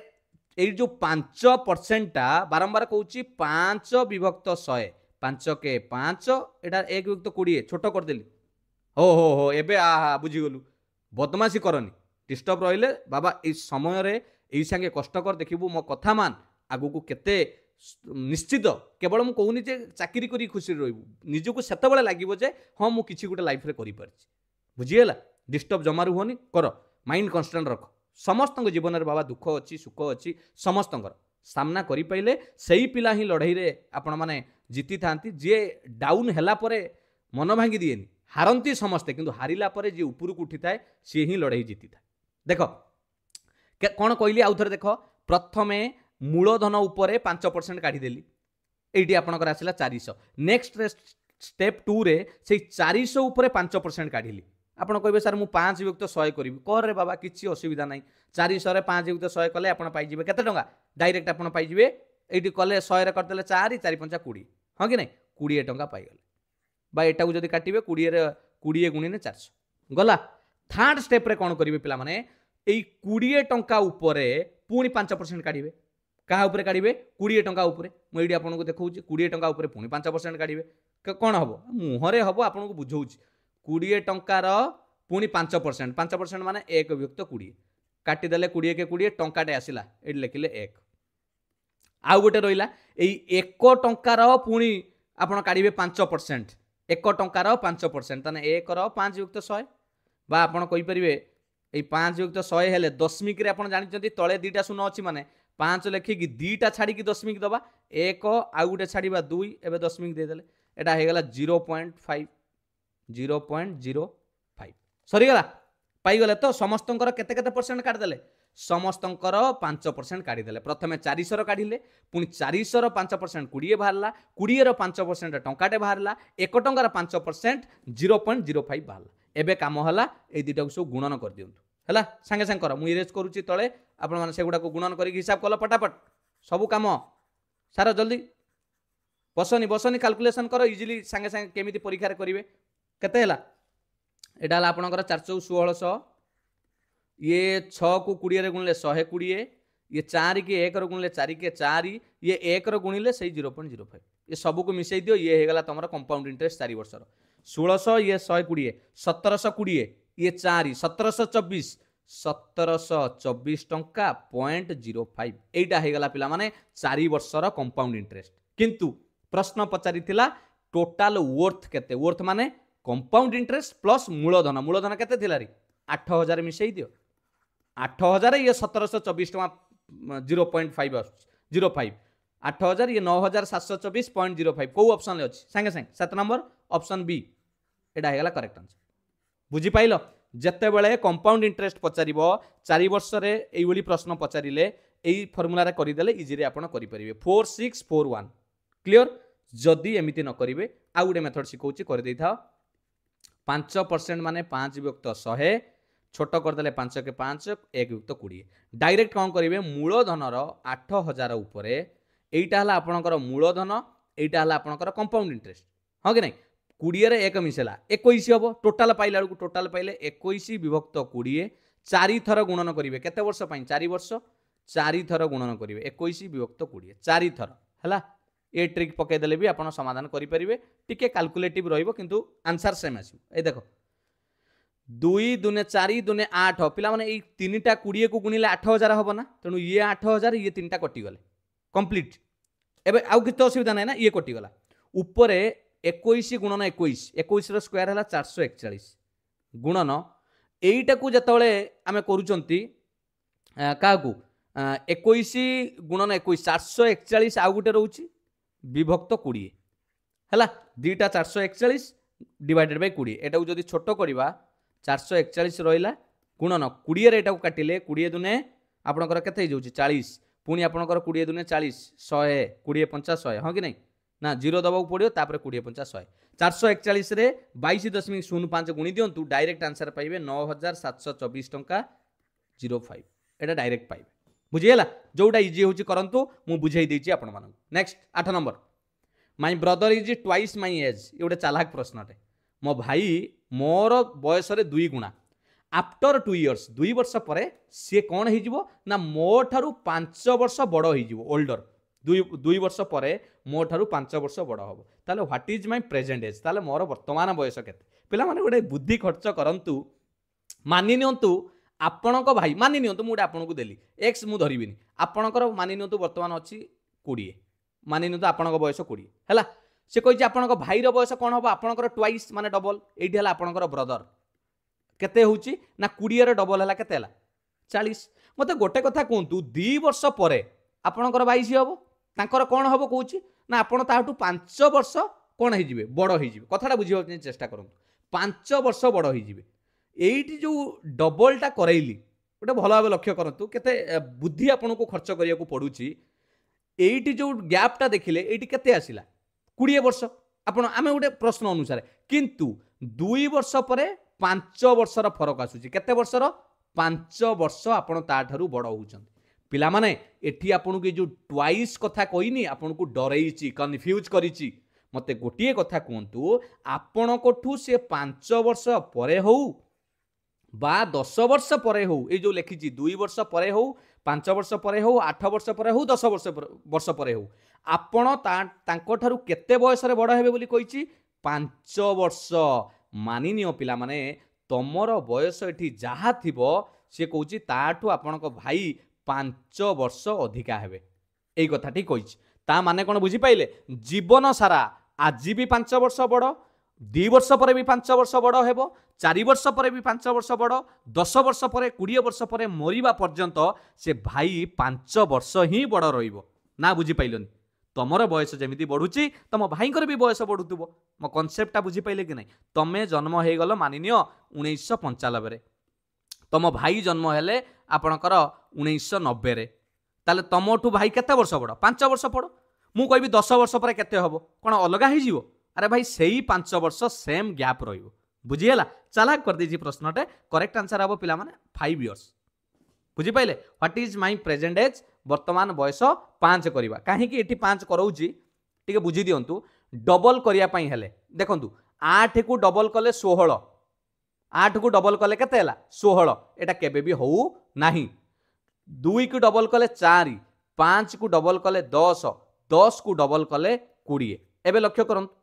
ए जो 5% टा बारंबार कहूची 5 विभक्त 100 5 के 5 एटा 1 विभक्त 20 छोट कर देली हो एबे आहा बुझी गलु बदमाशी करनी डिस्टर्ब रहिले बाबा ए समय रे एई संगे कष्ट कर देखिबु मो कथा मान आगु को केते निश्चित केवल मु कहूनी जे चाकरी करी खुशी रहिबु निजको सेते बेले लागिबो जे हां मु किछि गुटे लाइफ रे करि परछि बुझिएला डिस्टर्ब जमारू होनी कर माइंड कांस्टेंट रख समस्त जीवन में बाबा दुख अच्छी सुख अच्छी समस्त सामना करि पाइले सही पिला ही लड़ाई रे आपण माने जीति थांती जे डाउन हैला परे मन भांगी दिएनी हारती समस्ते किंतु हारिला पर जी उपरକୁ उठिଥାଏ सी ही लड़ाई जीति था। देख कौन कहली आउ थे देख प्रथमे मूलधन उपरे 5% काढ़ीदेली ये आपंकर आसला 400 नेक्स्ट स्टेप 2 रे से 400 उपरे 5% काढ़ी आपड़ कहे सर मुझे 5 युक्त 100 करी कर रे बाबा किसी असुविधा ना 400 5 युक्त 100 कले आप पाइबे केते टंका डायरेक्ट आप पाइबे ये कले 100 करदे 4 4 5 20 हाँ कि नहीं 20 टंका पाइगले बा एटा जब काटे 20 गुणिले 400 गला। थर्ड स्टेप रे कौन करेंगे पिला माने 20 टंका उपरे पुणी 5% काढ़े क्या उपरे काढ़े 20 टंका उपरे मुझे आपको देखा 20 टंका उपरे पुणी 5% काढ़े कौन हम मुहरे हम आपको बुझाऊँ 20 टंकार पुणी 5% माने 1 विभक्त 20 काटिदेले 20 के 20 टंकाटे आसला ये लिखिले 1 आउ गोटे रहा यही 1 टंकार पुणी आपड़ काढ़े 5% 1 टंकार 5% ताने 1 5 युक्त 100 बा आपड़ कहींपर ये 5 युक्त 100 हेले दशमिक रे आपड़ जानते तले 2टा शून्य अच्छी माने 5 लिखिकी 2टा छाड़ी दशमिक दबा 1 आउ गोटे छाड़ा 2 एवं दशमिक देदेले एटा हो गला 0.5 0.05 सरीगला पाईगले तो समस्तंकर केते केते परसेंट काटिदेले समस्तंकर 5% काटिदेले प्रथमे 400 काढ़िले पुणी 400 5% 20 बाहरला 20 5% टंकाटे बाहरला 1 टंकार 5% 0.05 बाहरला एबे काम हला ए दुटा को सब गुणन कर दियंतु हला संगे संगे कर मु इरेज करूची तळे आपण माने सेगुडा को गुणन करी हिसाब कल फटाफट सब काम सारा जल्दी बसनी बसनी कैलकुलेशन कर इजिली संगे संगे केमिति परीक्षा रे करिवे केते हला एटा हला आपनकर 416 ये 6 को 20 रे गुणले 120 ये 4 के 1 रो गुणले 4 के 4 ये 1 रो गुणिले सही 0.05 ये सब को मिसई दियो ये हेगला तमरा कंपाउंड इंटरेस्ट 4 वर्ष रो 1600 ये 120 1720 ये 4 1724 1724 टंका 0.05 एटा हेगला पिला माने 4 वर्षर कंपाउंड इंटरेस्ट किंतु प्रश्न पचारिथिला टोटल वर्थ केते वर्थ माने कंपाउंड इंटरेस्ट प्लस मूलधन केते थिला रे 8000 मिसई दियो 8000 ये 1724 टंका 0.5 05 8000 ये 9724.05 को ऑप्शन ले अछि संगे संगे 7 नंबर ऑप्शन बी एटा हेगला करेक्ट आंसर बुझी पाइलो जत्ते बेले कंपाउंड इंटरेस्ट पचारिबो 4 वर्ष रे एई बली प्रश्न पचारिले एई फार्मूला रे करि देले इजी रे आपण करि परिबे 4641 क्लियर जदि एमिति न करिवे आ गुटे मेथड सिखौची कर देई था 5% माने 5 विभक्त 100 छोट करदेले 5 के 5 1 विभक्त 20 डायरेक्ट कौन करेंगे मूलधनर 8000 उपरे एटा हला आपणकर मूलधन एटा हला आपणकर कंपाउंड इंटरेस्ट हाँ कि नहीं 20 रे 1 मिसेला 21 हम टोटाल पाइला बेलू टोटाल पाइले 21 विभक्त 20 4 थर गुणन करेंगे केते वर्ष 4 वर्ष 4 थर गुणन करेंगे 21 विभक्त 20 4 थर है ये ट्रिक पकईदेले भी आपड़ समाधान करेंगे टिके कैलकुलेटिव रहिबो किंतु आंसर सेम आसो ए देख 2 दूने 4 दूने 8 पिला माने ये 3टा 20 को गुणिले 8000 हम ना तेणु ये 8000 ये 3टा कटिगले कंप्लीट एबे आउ कित असुविधा ना ये कटिगला उपरे 21 गुणन 21 रो स्क्वायर है 441 गुणन एईटा को जतले आमे करूचंती काकू 21 गुणन 21 441 आउ गुटे रहउची विभक्त 20 है दीटा 441 डिवाइडेड बाय 20 एटा को जदि छोट करवा 441 रहा गुणन 20 रे एटा को काटिले 20 दुने आपनकर केते हो जाउची 40 पुणी आपनकर 20 दुने 40 100 20 50 100 हाँ कि नहीं ना 0 दबाक पड़ो तापर 20 50 100 441 रे 22.05 गुणी दियंतु डायरेक्ट आंसर पाइबे 9724 टंका 05 एटा डायरेक्ट पाइबे बुझीगला जोटा इजी होची करंतु मु बुझाई देछि आपण मानन next 8 number my brother is twice my age ये गोटे चालाक प्रश्नटे मो भाई मोर बयस रे 2 गुणा आफ्टर 2 इयर्स 2 वर्ष पर सी कौन हो ना मो ठारू 5 वर्ष बड़ हो ओल्डर 2 वर्ष पर मो ठारू 5 वर्ष बड़ हम ताले what is my present age ताले मोर वर्तमान बयस केते पिला माने गोटे बुद्धि खर्च करंतु मानि नियंतु आपणक भाई मानि नियंतु मुझे आपको देली एक्स मु धरबिनी आपणकर मानि नियंतु वर्तमान अच्छी 20 मानि नियंतु आपणक बयस 20 है से कही आपणक भाईर बयस कौन हम आपणकर ट्वाइस माने डबल ये आपणकर ब्रदर केते होची ना 20 रे डबल है केते 40 मते गोटे कथा कहतु 2 वर्ष पर आपणकर 22 हम तांकर कौन हम कहूँ ना आपण ताठू 5 वर्ष कौन हो बड़ हो कथाटा बुझे चेष्टा करूँ पांच वर्ष बड़ हो एटी जो डबलटा करैली गोटे भल भाव लक्ष्य करूँ केते बुद्धि आपन को खर्च करिया को पड़ुची एटी जो गैपटा देखिले एटी केते आसिला 20 वर्ष आपण आमे गोटे प्रश्न अनुसार किंतु 2 वर्ष परे 5 वर्षर फरक आसुची केते वर्षर 5 वर्ष आपण ता ठारू बड़ होउचंती पिला माने एठी आपण को जो ट्वाइस कथा कहिनी आपण को डरैची कन्फ्यूज करिची मते गोटिए कथा कहतु आपण कोठू से 5 वर्ष परे हो बा 10 वर्ष परे हो ये जो लिखी 2 वर्ष परे हो 5 वर्ष परे हो 8 वर्ष परे हो 10 वर्ष परे हो आपण तांको ठारू केते बयस रे बड़ हेबे बोली कहिची 5 वर्ष मानि नियो पिला माने तमर बयस एठी जहा थिबो से कहूची ताठू आपणक भाई 5 वर्ष अधिका हेबे एई कथाटी कहिची ता माने कोन बुझी पाइले जीवन सारा आज भी 5 वर्ष बड़ 2 वर्ष पर भी 5 वर्ष बड़ हेबो 4 वर्ष पर भी 5 वर्ष बड़ 10 वर्ष पर 20 वर्ष पर मरिबा पर्यंत से भाई 5 वर्ष ही बड़ रहिबो ना बुझी पाइलनी तमर बयस जेमिति बढ़ुची तम भाईकर भी बयस बढ़ुतबो मो कॉन्सेप्टटा बुझी पाइले कि नहीं तमे जन्म हे गलो मानिनियो 1995 रे तम भाई जन्म हेले आपणकर 1990 रे ताले तमठू भाई केते वर्ष बड़ 5 वर्ष पड़ मु कहबी 10 वर्ष पर केते हबो कोन अलगा ही जीवो अरे भाई सेही 5 वर्ष सेम गैप रहिबो बुझिएला चालाक कर दीजिए प्रश्नटे करेक्ट आंसर हबो पिला माने 5 इयर्स बुझी पाइले what is my present age वर्तमान बयस 5 करबा काहे कि एठी 5 करौची टिके बुझी दियंतु डबल करिया पई हेले देखंतु 8 को डबल कले 16 8 को डबल कले केते हला 16 एटा केबे भी हो नाही 2 को डबल कले 4 5 को डबल कले 10 10 को डबल कले 20 एबे लक्ष्य करंतु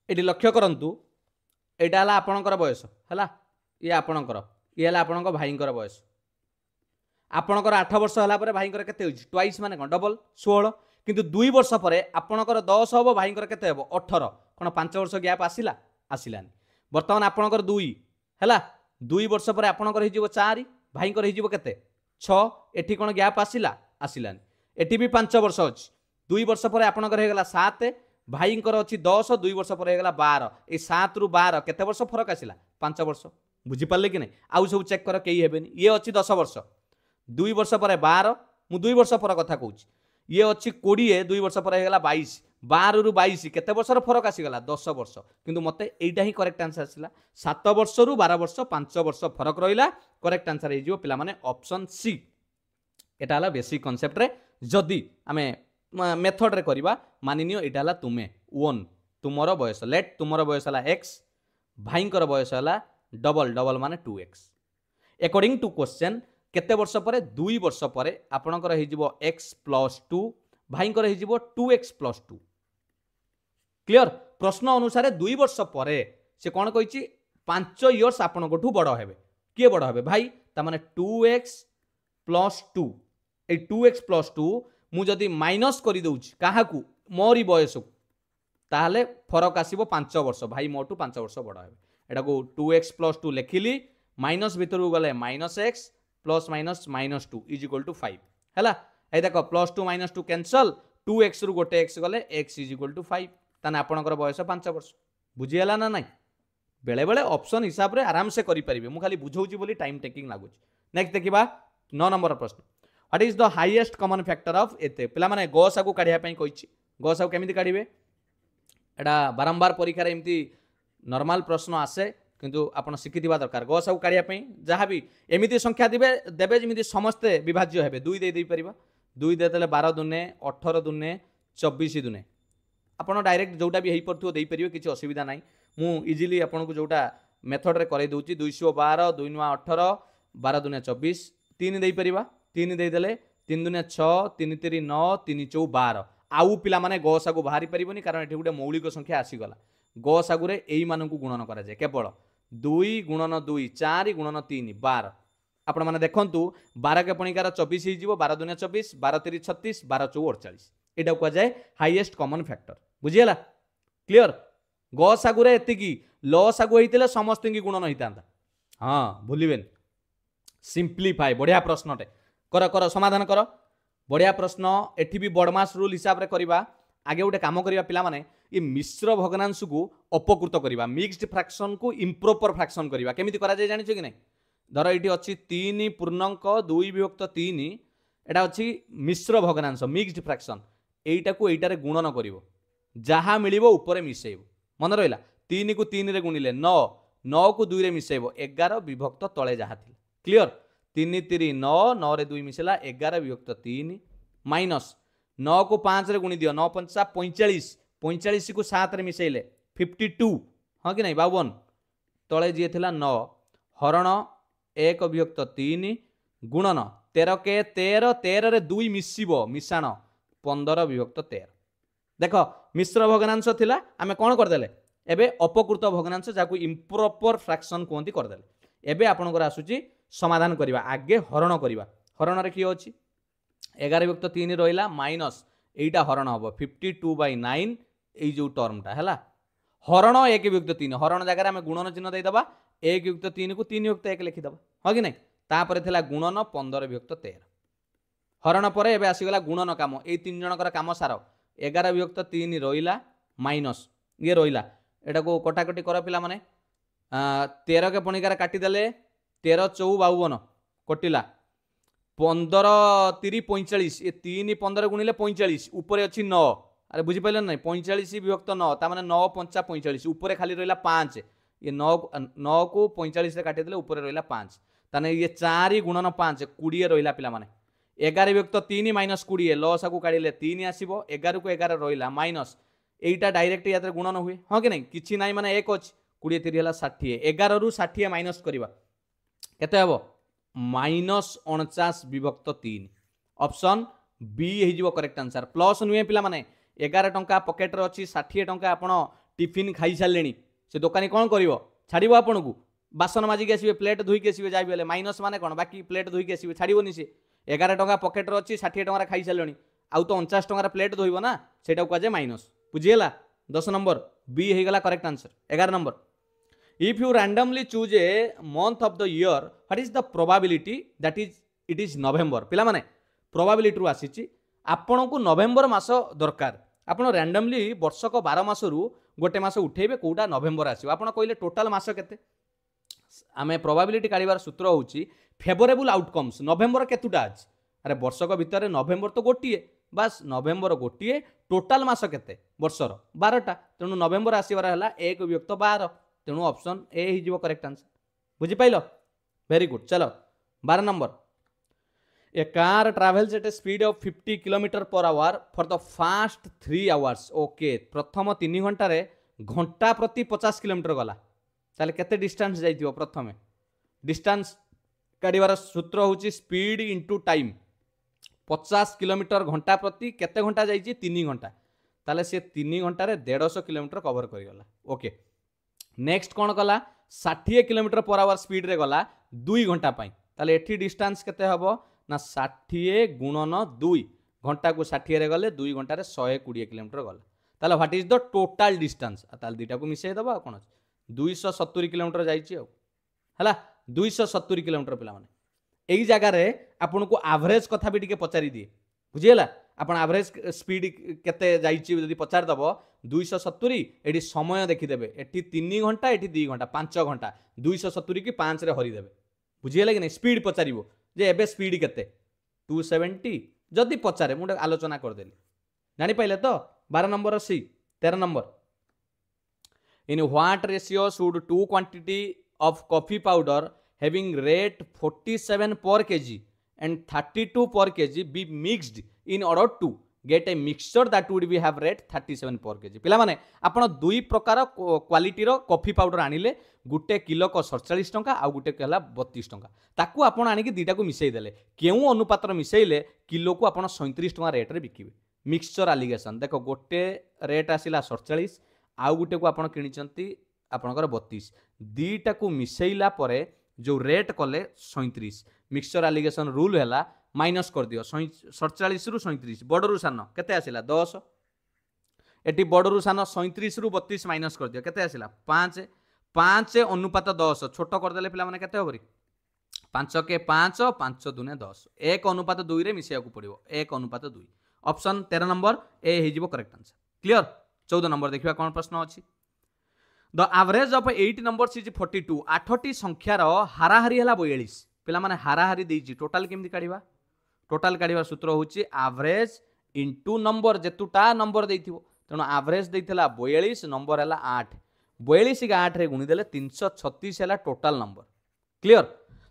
एटी लक्ष्य करंतु एटा हला आपणकर बयस हला ये आपणकर ये हला आपणक भाईंकर बयस आपणकर 8 वर्ष हला परे भाईंकर केते होई ट्वाइस माने कोन डबल 16 किंतु 2 वर्ष परे आपणकर 10 हबो भाईंकर केते हबो 18 कोन 5 वर्ष गैप आसिला आसिलानी वर्तमान आपणकर 2 हला 2 वर्ष परे आपणकर हे जीवो 4 भाईंकर हे जीवो केते 6 एठी कोन गैप आसिला आसिलानी एठी भी 5 वर्ष अछि 2 वर्ष परे आपणकर हे गला 7 भाईंकर अछि 10 2 वर्ष परे हे गला 12 ए 7 रु 12 केते वर्ष फरक आसिला 5 वर्ष बुझी पाले कि नहीं आउ सब चेक कर केही हेबेनी ये अछि 10 वर्ष 2 वर्ष पर 12 मु 2 वर्ष पर कथा कहूची ये अच्छी 20 2 वर्ष पर हेगला 22 12 रु 22 केते वर्षर फरक आसीगला 10 वर्ष किंतु मते एइटा ही करेक्ट आंसर आसिला 7 वर्ष रु 12 वर्ष 5 वर्ष फरक रहिला करेक्ट आंसर हे जिवो पिला माने ऑप्शन सी एटा हला बेसिक कांसेप्ट रे जदी आमे मेथड रे करबा मानिनियो एटा हला तुमे 1 तुमरो बयस लेट तुमरो बयस हला x भाईंकर बयस हला डबल डबल माने 2x अकॉर्डिंग टू क्वेश्चन केते वर्ष परे 2 वर्ष परे आपणकर हे जिवो x + 2 भाईंकर हे जिवो 2x + 2 क्लियर प्रश्न अनुसार 2 वर्ष परे से कोन कहिची 5 इयर्स आपण कोठू बड़ हेबे के बड़ हेबे भाई ता माने 2x + 2 ए 2x + 2 मु जदी माइनस करि दउची काहाकू मोरी बयस ताहले फरक आसीबो 5 वर्ष भाई मोटू 5 वर्ष बड़ हेबे एटा को 2x + 2 लेखिली माइनस भितरु गले -x plus minus -2 is equal to 5 हैला ए देखो +2 -2 कैंसल 2x रु गोटे x गले x इज इक्वल टू 5 ताने आपनकर बयस 5 वर्ष बुझी हला ना नहीं बेले बेले ऑप्शन हिसाब रे आराम से करि परिबे मु खाली बुझौची बोली टाइम टेकिंग लागुची नेक्स्ट देखिबा 9 नंबर प्रश्न what is the highest common factor of एते पिला माने गसा को काढिया पई कहिची गसा केमिति काढिबे एडा बारंबार परीक्षा रे एमती नॉर्मल प्रश्न आसे किंतु आपण शिखिथिबा दरकार गसा को काढिया पई जहां भी एमिति संख्या दिबे देबे जेमिति समस्त विभाज्य हेबे 2 दे परिबा 2 देतले 12 दुने 18 दुने 24 दुने आपण डायरेक्ट जोटा भी हेई परथु देई परिबे किछि असुविधा नाही मु इजीली आपण को जोटा मेथड रे करै दोची 212 2 9 18 12 दुने 24 3 देई परिबा 3 देई देले 3 दुने 6 3 3 9 3 4 12 आउ पिला माने गसा को बाहरी परिबोनी कारण एठी गुटे मौलिक संख्या आसी गला गसागु रे एई मानकु गुणन करा जाय केवल 2 गुणन 2 4 गुणन 3 12 आपण माने देखंतु 12 के पणिकार 24 ही जीवो 12 दुने 24 12 3 36 12 4 48 एटा को जाय हाईएस्ट कॉमन फैक्टर बुझियला क्लियर गसागु रे एतिकी लसागु हेतिले समस्त की गुणन हितांता हां भूलिबेन सिंपलीफाई बढ़िया प्रश्नटे कर कर समाधान कर बढ़िया प्रश्न एठी भी बडमास रूल हिसाब रे करबा आगे गोटे काम करवा पिला माने ये मिश्र भग्नांश को अपकृत करवा मिक्स्ड फ्रैक्शन को इम्प्रोपर फ्रैक्शन करवा केमिति करा जाय जानिछ कि नहीं धर ये अच्छी 3 पूर्णांक 2 विभक्त 3 एटा अच्छी मिश्र भग्नांश मिक्स्ड फ्रैक्शन एटा को एटारे गुणन करिवो जहा मिलिवो ऊपर मिसेइबो मन रहिला 3 को 3 रे गुणिले 9 9 को 2 रे मिसेइबो 11 विभक्त तळे जहा थिला क्लियर 3 3 9 9 रे 2 मिसेला 11 विभक्त 3 माइनस 9 को 5 रे गुणी दियो 9 5 45 45 को 7 रे मिसेइले 52 हां कि नहीं 52 तळे जे थिला 9 हरण 1 विभक्त 3 गुणन 13 के 13 13 रे 2 मिसिबो मिसाण 15 विभक्त 13 देख मिश्र भग्नांश थिला आमे कोन कर देले एबे अपकृत भग्नांश जाकू इम्प्रोपर फ्रैक्शन कोंती कर देले एबे आपनकर आसुची समाधान करिवा आगे हरण करिवा हरण रे की अछि 11 विभक्त 3 रहिला माइनस एटा हरण हबो 52/9 ए जो टर्मटा हैला हरण 1 विभक्त 3 हरण जगह आमे गुणन चिन्ह दे दबा 1 विभक्त 3 को 3 विभक्त 1 लिखि दबा हो कि नहीं तापरे थिला गुणन 15 विभक्त 13 हरण पर एबे आसी गला गुणन काम ए तीन जनकर काम सार 11 विभक्त 3 रहिला माइनस ये रहिला एटा को कटाकटी कर पिला माने 13 के पणिकार काटी देले 13 4 52 कटिला 15 3 45 ये 3 15 गुणिले 45 ऊपर अछि 9 अरे बुझी पाइलन नहीं 45 विभक्त 9 ता माने 9 5 45 ऊपर खाली रहिला 5 ये 9 9 को 45 रे काटी देले ऊपर रहिला 5 ताने ये 4 गुणन 5 20 रहिला पिला माने 11 विभक्त 3 माइनस 20 लॉस को काढिले 3 आसीबो 11 को 11 रहिला माइनस एटा डायरेक्ट यात्रे गुणन हुए हां कि नहीं किछि नाही माने 1 अछि 20 3 हला 60 11 रु 60 माइनस करबा केते हबो माइनस 49 विभक्त 3 ऑप्शन बी हे जीवो करेक्ट आंसर प्लस नुए पिला माने 11 टंका पॉकेट रे अछि 60 टंका आपण टिफिन खाई सालेनी से दुकानी कोन करिवो छाड़िबो आपन को बासन माजी के आसीबे प्लेट धोई के आसीबे जाई बेले माइनस माने कोन बाकी प्लेट धोई के आसीबे छाड़िबोनी से 11 टंका पॉकेट रे अछि 60 टंका खाई सालेनी आउ तो 49 टंका प्लेट धोइबो ना सेटा को जे माइनस बुझिएला 10 नंबर बी हे गला correct answer 11 number if you randomly choose a month of the year what is the probability that is it is November पिला माने probability रु आसीची आपण को नवेम्बर मास दरकार आपण randomly वर्षक 12 मास रु गोटे मास उठेबे कोटा नवेम्बर आसीबो आपण कहले टोटल मास केते आमे प्रोबेबिलिटी काढिबार सूत्र होउची फेवरेबल आउटकम्स नवेम्बर केतुटा आज अरे वर्षक भितर नवेम्बर तो गोटिए बस नवेम्बर गोटिए टोटल मास केते वर्षर 12टा तेनु नवेम्बर आसीबार हला 1 विभक्त 12 तेणु ऑप्शन ए ही जीवो करेक्ट आंसर बुझी पाइलो वेरी गुड चलो 12 number a car travels at a speed of 50 kilometre per hour for the first 3 hours okay प्रथम 3 घंटा रे घंटा प्रति 50 किलोमीटर गला ताले केते डिस्टेंस जाइतिबो प्रथमे डिस्टेंस काढिबार सूत्र होची स्पीड इनटू टाइम 50 किलोमीटर घंटा प्रति केते घंटा जाइची 3 घंटा ताले से 3 घंटा रे 150 किलोमीटर कवर करि गला ओके नेक्स्ट कौन कला 60 किलोमीटर पर आवर स्पीड रे गला 2 घंटा पाई ताले एठी डिस्टेंस केते हबो ना 60 गुणन 2 घंटा को 60 रे गले 2 घंटा रे 120 किलोमीटर गला ताले what is the total distance ताले दीटा को मिसै दबा कोन 270 किलोमीटर जाईची हला 270 किलोमीटर पिला माने एई जगह रे आपन को एवरेज कथा भी टिके पचारि दिए बुझिएला आपण एवरेज स्पीड केते जाईची जदी पचार दबो 270 एटी समय देखि देबे एटी 3 घंटा एटी 2 घंटा 5 घंटा 270 की 5 रे हरि देबे बुझिएला कि नै स्पीड पचारिबो जे एबे स्पीड केते 270 जदी पचारे मुडे आलोचना कर देली जानि पाइले तो 12 नंबर सी 13 number in what ratio should two quantity of coffee powder having rate 47 per KG and 32 per kg be mixed in order to get a mixture that would be have rate 37 per kg पिला माने आपण दुई प्रकार quality रो coffee powder आनिले गुटे kilo को 47 टंका आ गुटे कहला 32 टंका ताकू आपण आनी कि दीटा को मिसै देले केउ अनुपात रो मिसैले किलो को आपण 37 टंका रेट रे बिकिबे मिक्सचर एलिगेशन देखो गोटे रेट आसिला 47 आ गुटे को आपण किनिचंती आपणकर 32 दीटा को मिसैला परे जो रेट कले 37 मिक्सचर एलिगेशन रूल हैला माइनस कर दियो 47 रु 37 बड़ रु सान केते आसिला 10 एटी बड़ रु सान 37 रु 32 माइनस कर दियो केते आसिला 5 5 अनुपात 10 छोट कर देले पिला माने केते होबरी 5 के 5 5 दुने 10 1 अनुपात 2 रे मिसिया को पड़िबो 1 अनुपात 2 ऑप्शन 13 नंबर ए हो करेक्ट आंसर। क्लियर। 14 नंबर देखिए कौन प्रश्न अच्छी। The average of 8 numbers is 42। 8टी संख्यार हाराहारी है 42। पिला माने हाराहारी देइछि टोटल केमती काढिबा। टोटल काढिबा सूत्र होछि एवरेज इनटू नंबर जेतुटा नंबर देइथिबो। तेणु एवरेज देइथिला 42 नंबर है 8। 42 के 8 रे गुणी देले 336 है टोटल नंबर। क्लियर।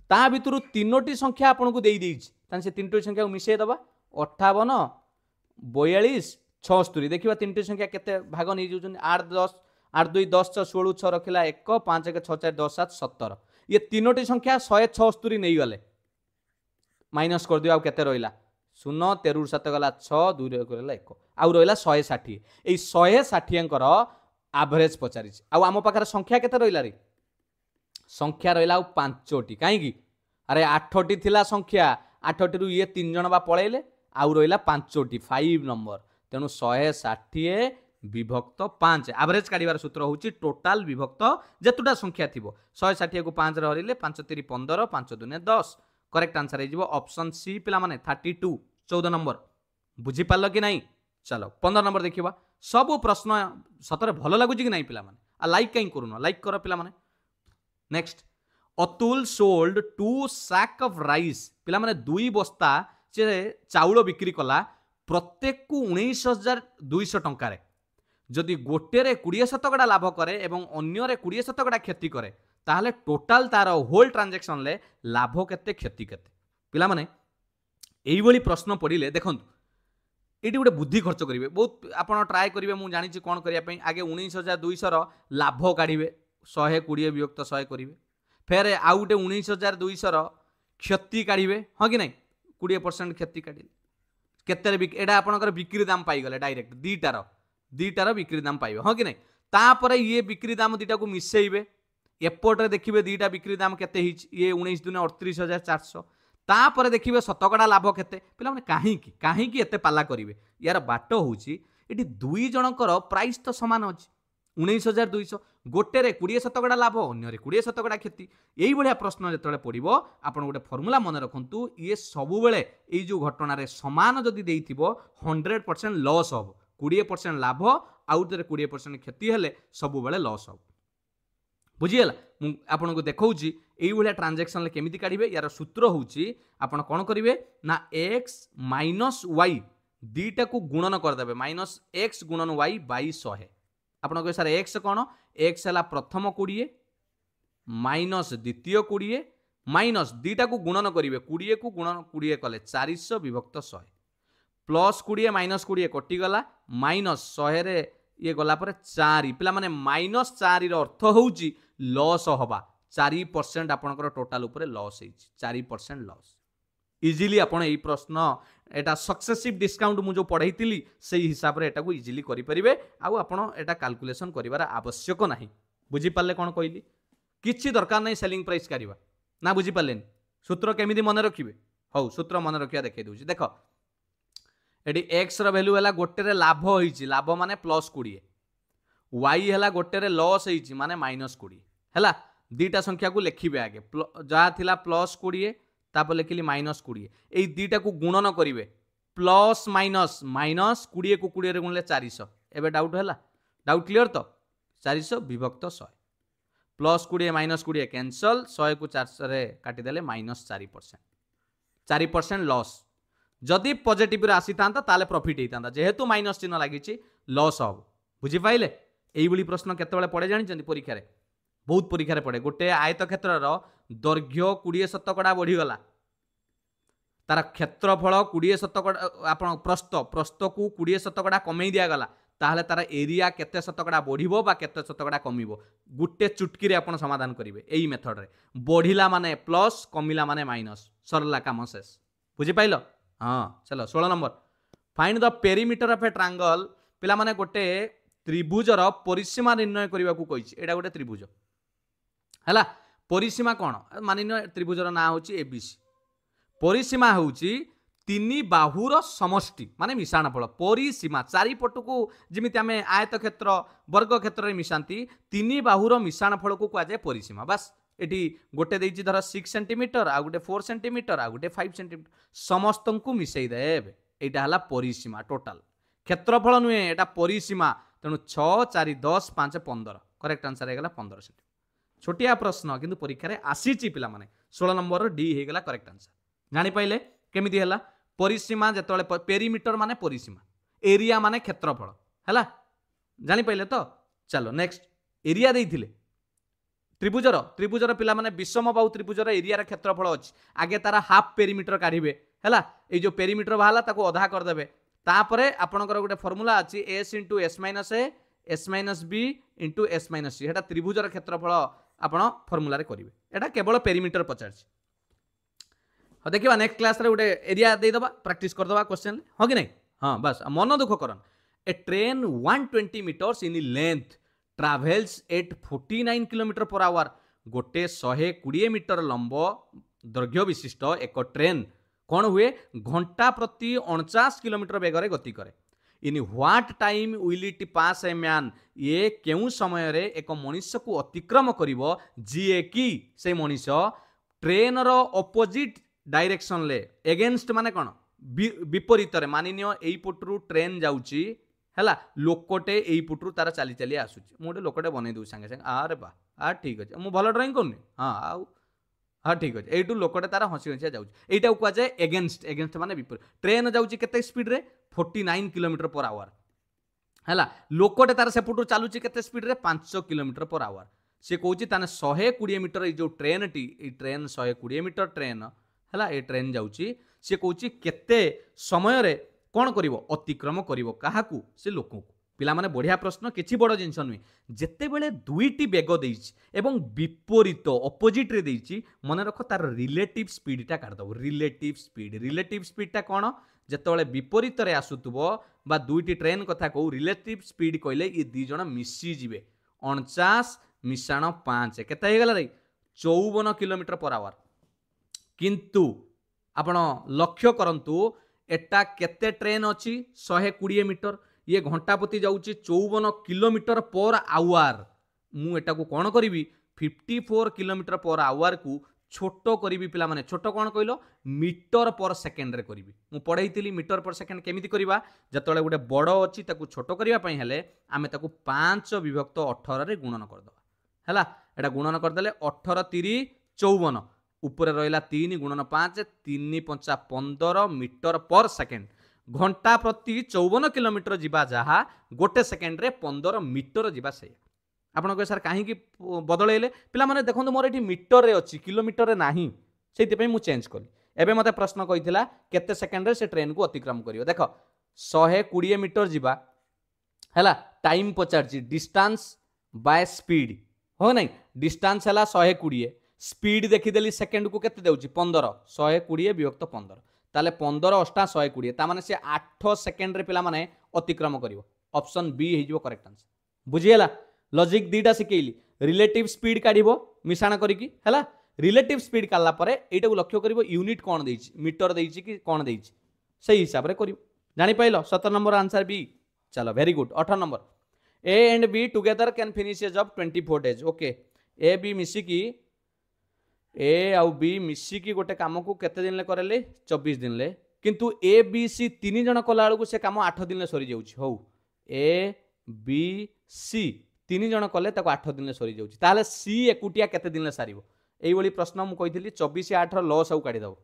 ता भितरु तीनोटी संख्या आपन को देई देइछि तान से तीनोटी संख्या को मिसै दबा 58 42 76। देखिबा तीनोटी संख्या केते भाग नै जोछन 8 10 8 2 10 6 16 6 रखिला 1 5 1 6 4 10 7 17। ये तीनोटी संख्या 176 नहीं गले माइनस कर दियो। आ केते रहिला 0 13 7 गला 6 2 रे गला 1 आउ रहिला 160। ए 160 अंकर एवरेज पचारि। आ आम पाखर संख्या केते रहिला रे संख्या रहिला 5टी काहेकि अरे 8टी थिला संख्या 8टी रु ये 3 जण बा पळेले आउ रहिला 5टी 5 नंबर। तेणु 160 विभक्त 5 एवरेज काढिबार सूत्र होछि टोटल विभक्त जेतुटा संख्या थिबो 160 को 5 रे हरिले 5 3 15 5 2 10। करेक्ट आंसर हो ऑप्शन सी पिला माने 32। 14 नंबर बुझी पाल कि नहीं। चलो 15 नंबर देखिबा। सब प्रश्न सतरे भल लागुची कि नहीं पिला माने आ लाइक कहीं करूनो लाइक कर पिला माने। Next Atul sold 2 sack of rice. पिला माने 2 बस्ता से चाउल बिक्री कला प्रत्येक को 19,200 टंका। जदि गोटे 20% लाभ करे एवं अन्य 20% क्षति करे ताहले टोटाल तार होल ट्रांजैक्शन ले लाभ केते क्षति केते। पिला माने एई भली प्रश्न पड़िले देखंतु एटी गोटे बुद्धि खर्च करिवे बहुत आपण ट्राई करिवे। मु जानि छि कोन करिया पई आगे 19,200 रो लाभ काढिवे 120 विभक्त 100 करिवे फेर आउ गोटे 19,200 रो क्षति काढिवे हां कि नहीं 20% क्षति काढिले केते एटा आपनकर बिक्री दाम पाई गले डायरेक्ट दीटार बिक्री दाम पाइबे हाँ कि नहीं। तापर ये बिक्री दाम दीटा को मिसेइबे एपटे देखिए दीटा बिक्री दाम केते ये 19 दुने 38,400 तापर देखिए शतकड़ा लाभ केते पिला माने काहींकी एते पाला करिवे। यार बाट होउची एटी दुई जनकर प्राइस तो समान अछि 19,200 गोटे 20% लाभ अन्य 20% क्षति। यही भाया प्रश्न जो पड़ो आपड़ गोटे फर्मुला मन रखु ये सबु बेले ये जो घटना रे समान जदि देइथिबो 100% लॉस हम 20% लाभ आउ 20% क्षति हेले सबु बेले लॉस हम। बुझीगला मु आपन को देखौची एई भलिया ट्रांजैक्शन ले केमिति काढिबे। यार सूत्र होउची आपन कोन करिवे ना x माइनस y दीटा को गुणन कर देबे -x गुणन y बाई 100। आपन को सर x कोन x हला प्रथम 20 माइनस द्वितीय 20 माइनस दीटा को गुणन करिवे 20 को गुणन 20 कले 400 विभक्त 100 प्लस 20 माइनस 20 कटि गला माइनस 100 रे ये गला पर 4 पिला माने -4 रो अर्थ होउची लॉस हवा 4% आपनकर टोटल ऊपर लॉस हेछि 4% लॉस। इजीली आपन एई प्रश्न एटा सक्सेसिव डिस्काउंट मु जो पढैतिली सेही हिसाब रे एटा को इजीली करि परिबे आउ आपन एटा कैलकुलेशन करिवार आवश्यक नाही। बुझी पाले कोन कहली किछि दरकार नाही सेलिंग प्राइस करिवा ना बुझी पालेन सूत्र केमिति मन रखिबे। हौ सूत्र मन रखिया देखै दोछि देखो एटी x रो वैल्यू हला गोटे रे लाभ होइछि लाभ माने +20 y हला गोटे रे लॉस होइछि माने -20 हला दीटा संख्या को लिखिबे आगे जहा थिला +20 तापर लिखिली -20 एई दीटा को गुणन करिवे प्लस माइनस -20 को 20 रे गुणले 400 एबे डाउट हला डाउट क्लियर तो 400 विभक्त 100 +20 -20 कैंसल 100 को 400 रे काटी देले -4% लॉस। जदि पॉजिटिव रे आसी तांता ताले प्रॉफिट हेतांता जेहेतु माइनस चिन्ह लागिछि लॉस हो। बुझी पाइले एई भली प्रश्न केतेबेले पड़े जानिचंदी परीक्षा रे बहुत परीक्षा रे पड़े गोटे आयत क्षेत्र रो दैर्घ्य 20% बढ़ी गला तार क्षेत्रफल 20% आपण प्रस्थ को 20% कमेई दिया गला ताहले तार एरिया केते शतकड़ा बढ़िबो बा केते शतकड़ा कमिबो गुटे चुटकी रे आपण समाधान करिवे। एई मेथड रे बढ़िला माने प्लस कमिला माने माइनस सरला काम शेष। बुझी पाइलो हाँ। चलो 16 number find the perimeter of A triangle पिला माने गोटे त्रिभुजर परिसीमा निर्णय करबा को कहिछि एटा गोटे त्रिभुज हला परिसीमा कोन मानिनो त्रिभुजर ना होछि एबीसी परिसीमा होछि तीन बाहुर समष्टि माने मिश्रणफल परिसीमा चारिपट को जिमिति आमे आयत क्षेत्र वर्ग क्षेत्र रे मिशांती तीन बाहुर मिश्रणफल को कह जाय परिसीमा। बस एटी गोटे देइछि धर 6 सेंटीमीटर आ गोटे 4 सेंटीमीटर आ गोटे 5 सेंटीमीटर समस्त को मिसई देबे एटा हला परिसीमा टोटाल क्षेत्रफल नुहे एटा परिसीमा तेणु 6 4 10 5 15 करेक्ट आंसर हे गला 15 सेट छोटिया प्रश्न किंतु परीक्षा रे आसीची पिला माने 16 नंबर डी हे गला करेक्ट आंसर जानि पाइले केमिति हला परिसीमा जेतोले पेरीमीटर माने परिसीमा एरिया माने क्षेत्रफल हला जानि पाइले तो चलो नेक्स्ट एरिया देइथिले त्रिभुजर पिला माने विषम बाहु त्रिभुजर एरिया रे क्षेत्रफल अछि आगे तारा हाफ पेरीमीटर काढिबे हला ए जो पेरीमीटर बाहला ताको अधा कर देबे तापरे आपनकर गोटे फार्मूला अछि s * s - a s - b * s - c हेटा त्रिभुजर क्षेत्रफल आपण फार्मूला रे करिवे एटा केवल पेरीमीटर पचारछि ह देखिबा नेक्स्ट क्लास रे गोटे एरिया दे दबा प्रैक्टिस कर दबा क्वेश्चन हो कि नहीं हां बस मन दुख करन a train 120 meters in length travels at 49 kilometer per hour गोटे 120 मीटर लंब दैर्घ्य विशिष्ट एक ट्रेन कौन हुए घंटा प्रति 49 किलोमीटर बेगर गति करे in what time will it pass a man ये केउ समय रे एक मनुष्य को अतिक्रम करिवो जीए की से मनुष्य ट्रेन रो ऑपोजिट डायरेक्शन ले एगेंस्ट माने कोन विपरीत रे मानिनियो एई पुटरू ट्रेन जाउची हैला लोकटे एई पुटरू तार चली चली आसुची मु गोटे लोकटे बनै दउ संगे संगे अरे बा आ ठीक अछि मु भलो ड्राइंग करनी हां आउ हाँ ठीक अच्छे यू लोकटे तार हसी हसिया जाऊँगी यहीटा कह जाए एगेन्स्ट एगेन्स्ट माने विपरीत ट्रेन जाऊँगी केते स्पीड रे 49 किलोमीटर पर आवर है लोकटे तार सेपटू चलुची केते स्पीड रे 500 किलोमीटर पर आवर सी कौच ताने 120 मीटर ये जो ट्रेन टी ट्रेन 120 मीटर ट्रेन है ये ट्रेन जाऊँगी सी कौच केते समय रे कौन करिवो अतिक्रम करिवो काहाकू से लोक को पिला माने बढ़िया प्रश्न किछि बड़ जिंस नुहे जेते बेले दुईटी बेग देइछि एवं विपरीत ऑपोजिट रे देइछि मने रख तार रिलेटिव स्पीड टा काट दबो रिलेटिव स्पीड टा कोन जेते बेले विपरीत रे आसुतबो बा दुईटी ट्रेन कथा कहू रिलेटिव स्पीड कहले ये दी जण मिसी जिवे 49 मिसाण 5 केते हे गला रे 54 किलोमीटर पर आवर किंतु आपण लक्ष्य करंतु एटा केते ट्रेन अछि 120 मीटर ये घंटा प्रति जाऊँगी 54 किलोमीटर पर आवर मुझा को कौन करी 54 किलोमीटर पर आवर को छोट करी पिला माने छोट कौन कहल मीटर पर सेकेंड रे करी मु पढ़ाई मीटर पर सेकेंड केमिति करबा जतले गोटे बड़ अच्छी छोट करने हेले आमे ताकू 5 विभक्त 18 रे गुणन करदबा हैला एटा गुणन करदेले 18 3 54 ऊपर रहिला 3 गुणन 5 3 5 15 मीटर पर सेकेंड घंटा प्रति 54 किलोमीटर जीवा जहा गोटे सेकेंड रे 15 मीटर जीवा से आपण कह सर कहीं बदलैले पिला माने देखो मोर ये मीटर रे अच्छी किलोमीटर रे नाही से मु चेंज कली एबे मते प्रश्न कहिथिला केते सेकेंड रे से ट्रेन को अतिक्रम करियो देख 120 मीटर जीवा हैला टाइम पचारची डिस्टेंस बाय स्पीड हो नहीं डिस्टेंस हैला 120 स्पीड देखिदेली सेकेंड को केते देउची 15 120 विभक्त 15 ताले 15 अष्टा 120 ता माने से 8 सेकेंड रे पिला माने अतिक्रम करिवो ऑप्शन बी हे जिवो करेक्ट आंसर बुझियला लॉजिक दीटा सिकेइली रिलेटिव स्पीड काढिबो मिसाण करिकी हैला रिलेटिव स्पीड काढला परे एटा को लक्ष्य करिवो यूनिट कोन देइची मीटर देइची कि कोन देइची सही हिसाब रे करिवो जानि पाइलो 17 नंबर आंसर बी चलो very good 18 number A and B together can finish a job 24 days okay A B मिसिकी ए आउ बी मिसिकी गोटे काम को केते दिन ले करेले 24 दिन ले किंतु ए बी सी तीन जन कला को से काम 8 दिन ले सरी जाउची हो ए बी सी तीन जन कले ताको 8 दिन ले सरी जाउची ताले सी एकुटिया केते दिन ले सारिबो एई बळी प्रश्न मु कहितली 24 8 रो लॉस आउ काढी दबो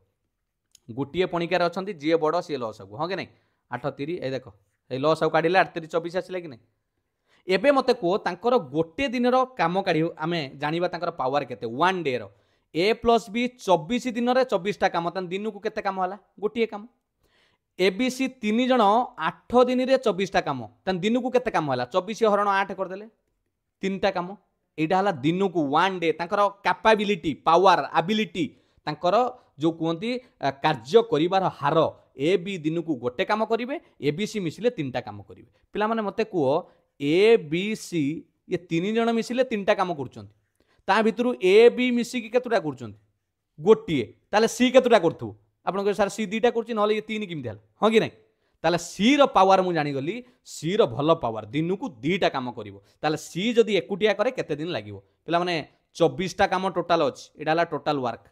गोटिए पणिकार अछंती जे बड़ सी लॉस आउ हो के नहीं 8 3 ए देखो ए लॉस आउ काढिले 8 3 24 आसिले कि नहीं एबे मते को तांकर गोटे दिन रो काम काढी आमे जानिबा तांकर पावर केते 1 डे रो ए प्लस बी 24 दिन रे 24 टा काम तन दिन को केते काम होला गोटिए काम ए बी सी तीन जन 8 दिन रे 24 टा काम तन दिन को केते काम होला 24 हरण 8 कर देले तीन टा काम एटा हला दिन को 1 डे तांकर कैपेबिलिटी पावर एबिलिटी तांकर जो कहती कार्य करिवार हार ए बी दिन को गोटे काम करिवे ए बी सी मिसिले तीन टा काम करिवे पिला माने मते को ए बी सी ये तीन जन मिसिले तीन टा काम करछंती ता भितरु ए बी मिसिकी केतुटा करछंती गोटिए ताले सी केतुटा करथु आपण को सर सी दीटा करछि नले ये तीन किमि हल हां कि नहीं ताले सी रो पावर मु जानि गली सी रो भलो पावर दिन को दीटा काम करिवो ताले सी जदी एकुटिया करे केते दिन लागिवो पिला माने 24 टा काम टोटल अछि एडा हला टोटल वर्क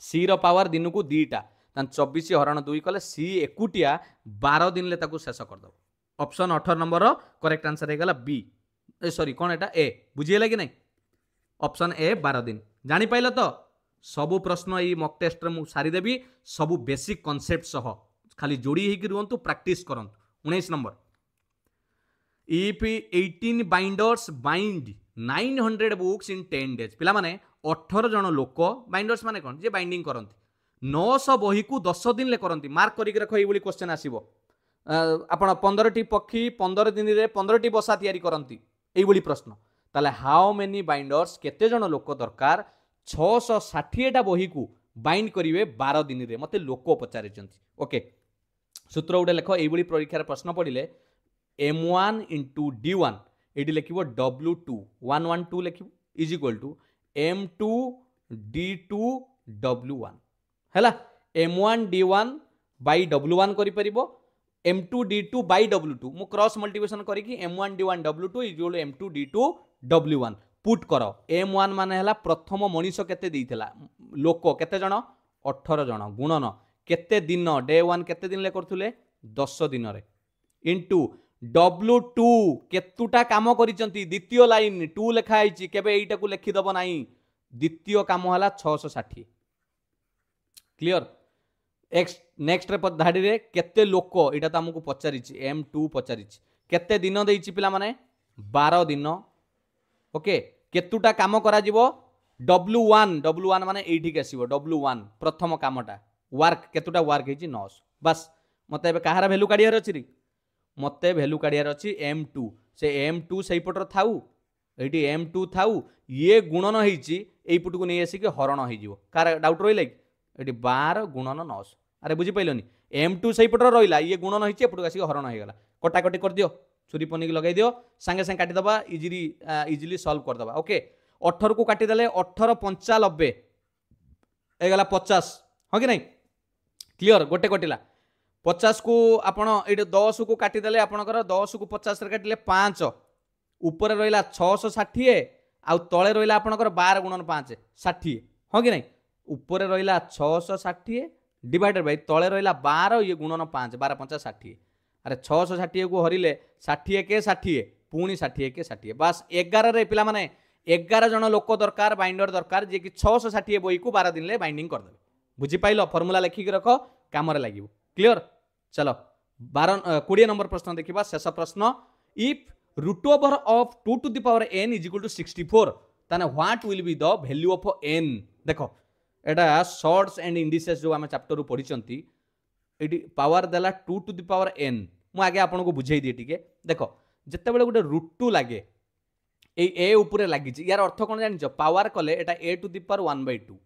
सी रो पावर दिन को दीटा तान 24 हरण 2 कले सी एकुटिया 12 दिन ले ताकू शेष कर दो। ऑप्शन 18 नंबर करेक्ट आंसर हे गला बी, सॉरी कौन एटा ए, बुझिएला कि नहीं? ऑप्शन ए 12 दिन। जानी पाइल तो सबु प्रश्न ई मॉक टेस्ट रे मु सारी देबी, सबु बेसिक कांसेप्ट सह खाली जोड़ी ही कि रुहंतु, प्रैक्टिस करंतु। 19 number, if 18 binders bind 900 books in 10 days, पिला माने 18 जन लोक, बाइंडर्स माने कोन जे बाइंडिंग करंती 900 बही को 10 दिन ले करंती, मार्क करिक रख, एई बोली क्वेश्चन आसीबो। आपण 15 टी पक्षी 15 दिन रे 15 टी बसा तयारी करंती, एई बोली प्रश्न। ताले हाउ मेनी बाइंडर्स, केते जन लोक दरकार 660 टा बही को बाइंड करिवे 12 दिन रे, मते लोक पचारि चंती। ओके, सूत्र उडे लेख, एई बोली परीक्षा रे प्रश्न पडिले M1 इंटू D1 ये लिखो W2 112 लिखो is equal to M2 D2 W1 है। M1 D1 बाई W1 करि M2 D2 बाई W2 मु क्रॉस मल्टीप्लिकेशन करिकी M1 D1 W2 is equal to M2 D2 W1 put करो। M1 माने हला प्रथम मनीष केते देइथिला लोक केते जण 18 जण गुणन केते दिन डे 1 केते दिन ले करथुले 10 दिन रे इनटू W2 केतुटा काम करिसंती द्वितीय लाइन 2 लिखा आइछि, केबे एइटा को लिखि दबो नाही, द्वितीय काम हला 660। क्लियर? नेक्स्ट रे धाडी रे केते लोक एटा त हमकु पचारिछि, M2 पचारिछि केते दिन देइछि पिला माने 12 दिन। ओके, केतुटा काम करा जिवो W1 माने एइठी के आसीबो W1 प्रथम कामटा वर्क केतुटा वर्क हेछि 900। बस मते एबे कहारा वैल्यू काढियार अछि रे, मते वैल्यू काढियार अछि M2, से M2 सही पटर थाउ, एठी M2 थाउ, ये गुणन हेछि एई पुटु को नै आसी के हरण हे जिवो। कार डाउट रहिला कि एठी 12 गुणन 900, अरे बुझी पैलोनी M2 सही पटर रहिला, ये गुणन हेछि एपुटु आसी के हरण हे गला। कटा कटी कर दियो, छुरी पनिक लगाई दियो, संगे संगे काटी दबा, इजीली सॉल्व कर दबा। ओके, 18 को काटी देले 18 95 ए गला 50, हो कि नहीं? क्लियर? गोटे कटिला 50 को आपण एट 10 को काटी देले आपणकर 10 को 50 रे काटिले 5, ऊपर रहिला 660 आउ तळे रहिला आपणकर 12 गुणन 5 60, हो कि नहीं? ऊपर रहिला 660 डिवाइडेड बाय तळे रहिला 12 ये गुणन 5 12 5 60, अरे 660 को हरिले 60 के 60 पुणी 60 के 60, बस 11 रे पिला माने 11 जन लोक दरकार बाइंडर दरकार जे कि 660 बही को 12 दिन ले बाइंडिंग कर देबे। बुझी पाइलो? फार्मूला लिखिक रख, काम रे लागिवो। क्लियर? चलो 20 नंबर प्रश्न देखिबा, शेष प्रश्न। If root over of 2 to the power n is equal to 64 ताने what will be the value of n। देखो एटा शॉर्ट्स एंड इंडिसेस जो आमे चैप्टर पढी चंती, एटी पावर देला 2 टू द पावर n। मु आगे आपन को बुझाई दिए टिके। देखो जत्ते बेले गुटे रूट 2 लागे ए a ऊपर लागि छि, यार अर्थ कोन जानि छ? पावर कले एटा a to the power 1/2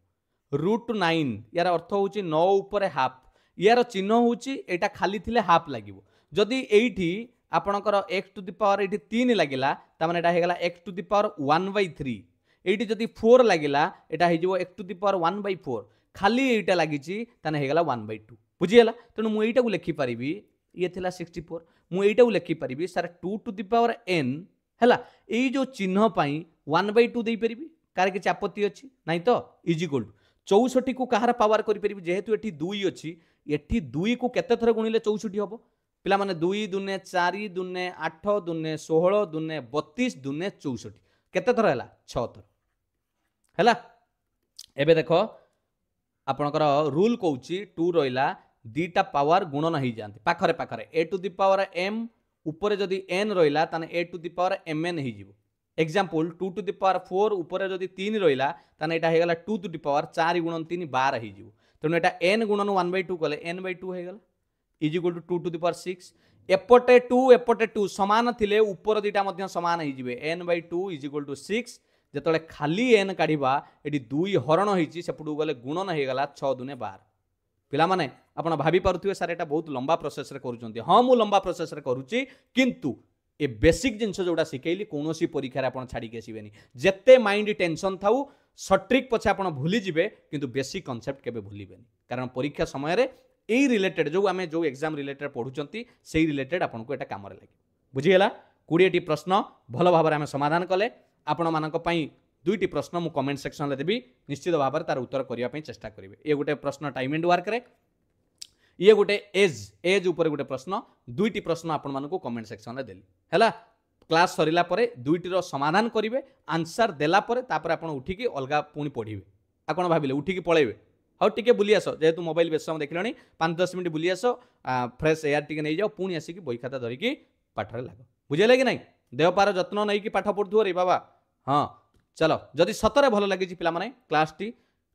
root 9, यार अर्थ होची 9 ऊपर हाफ, यार चिन्ह होची एटा खाली थिले हाफ लागिवो। जदि एइठी आपणकर x टू द पावर एठी 3 लागिला त माने एटा हे गला x टू द पावर 1/3, एइठी जदि 4 लागिला एटा हे जिवो x टू द पावर 1/4, खाली एइटा लागि छि तने हे गला 1/2। बुझी गेला? तनु मु एइटा को लिखि परिबी, ये थिला 64, मु एइटा को लिखि परिबी sir 2 to the power n हैला, एई जो चिन्ह पई 1/2 देई परिबी, कार कि आपत्ति अछि नाही तो इज इक्वल टू 64 को कहार पावर करि परिबी, जेहेतु एठी 2 अछि, एठी 2 को केते थर गुणिले 64 हबो पिला माने 2 दुने 4 दुने 8 दुने 16 दुने 32 दुने 64 केते थर हैला 6 थर हैला। एबे देखो आपनकर रूल कहूची 2 रहिला दीटा पावर गुणन हो जाती पाखरे पाखरे, a to the power m ऊपर जदि n रहिला ताने a to the power mn हो जिवो। एग्जांपल 2 टू द पावर 4 ऊपर जदि 3 रहिला ताने एटा हे गला 2 टू द पावर 4 गुणन 3 12 हो जिवो। तेणु एटा n गुणन 1/2 कले n/2 हो गला is equal to 2 to the power 6। एपटे 2 समान थिले ऊपर दीटा मध्य समान हो जिवे, n/2 इज इक्वल टू 6। जेतले खाली n काढिबा एटी 2 हरण होईची सेपटू गले गुणन हो गला 6 दुने 12। पिला माने आपण भाबी पारुथिबे सर एटा बहुत लंबा प्रोसेस रे करूचंती। हां मु लंबा प्रोसेस रे करूची, किंतु ए बेसिक जिंस जोड़ा शिखेली कोनोसी परीक्षा रे आपण छाडी के आसीबेनी। जेते माइंड टेंशन थाउ सट्रिक पछे आपण भूली जिवे, किंतु बेसिक कांसेप्ट केबे भूलिबेनी, कारण परीक्षा समय रे एई रिलेटेड जो आमे जो एग्जाम रिलेटेड पढुचंती सेई रिलेटेड आपण को एटा काम रे लागी। बुझी गेला? 20 टी प्रश्न भलो भाबरे आमे समाधान कले। आपण मानक पई 2टी प्रश्न मु कमेंट सेक्शन रे देबी, निश्चित भाबरे तार उत्तर करिया पई चेष्टा करिवे। ए गुटे प्रश्न टाइम एंड वर्क रे, ये गोटे एज ऊपर गोटे प्रश्न दुईटी प्रश्न आपण मानक कमेंट सेक्शन में देली है क्लास सरिला परे दुईटीर समाधान करेंगे आंसर देला परे तापर आपण उठिकी अलगा पुणी पढ़े आपण भाविले उठिकी पलैबे हाँ टे बुली आस जेहेतु मोबाइल बेस समय देखिले 5-10 मिनट बुली आस फ्रेश एयर टे नहीं जाओ पुणी आसिक बही खाता धरिकी पाठरे लाग बुझेले कि नहीं देहपार जत्न नहीं कि पाठ पढ़ुव रे बाबा हाँ चलो जदि सतरे भल लगी पिला क्लास टी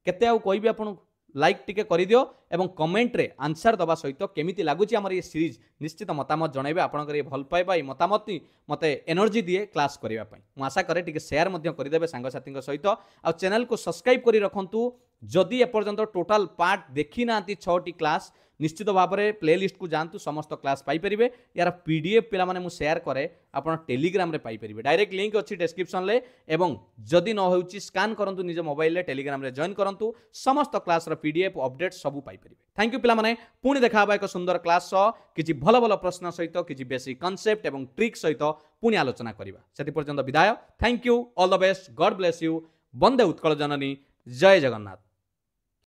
केते आउ कहबी आपन लाइक टिके करि दियो एवं कमेंट रे आंसर दबा सहित केमिति लागुची हमर ये सीरीज निश्चित मतामत जनइबे आपनकर ये भल पाइबा ये मतामत मते एनर्जी दिए क्लास करिवा पई मु आशा करे टिके शेयर मध्य करि देबे सांग साथी सहित आ चैनल को सब्सक्राइब करि रखंतु जदि एपर्यंत टोटाल पार्ट देखि नांती 6टी क्लास निश्चित भाव में प्लेलिस्ट को जातु समस्त क्लास पाइपर यार पीडीएफ पिला माने मु शेयर करे आपन टेलीग्राम रे पाइपर डायरेक्ट लिंक अच्छी डिस्क्रिप्शन ले एवं जदि न होउची स्कैन करंतु निज मोबाइल रे टेलीग्राम रे जॉइन करंतु समस्त क्लास रो पीडीएफ अपडेट सब पाइपर थैंक यू पिला माने पुणी देखा एक सुंदर क्लास किछि भल भल प्रश्न सहित किछि बेसिक कांसेप्ट एवं ट्रिक सहित पुणी आलोचना करिवा सेति पर्यंत विदाय thank you all the best God bless you Vande Utkal Janani जय जगन्नाथ।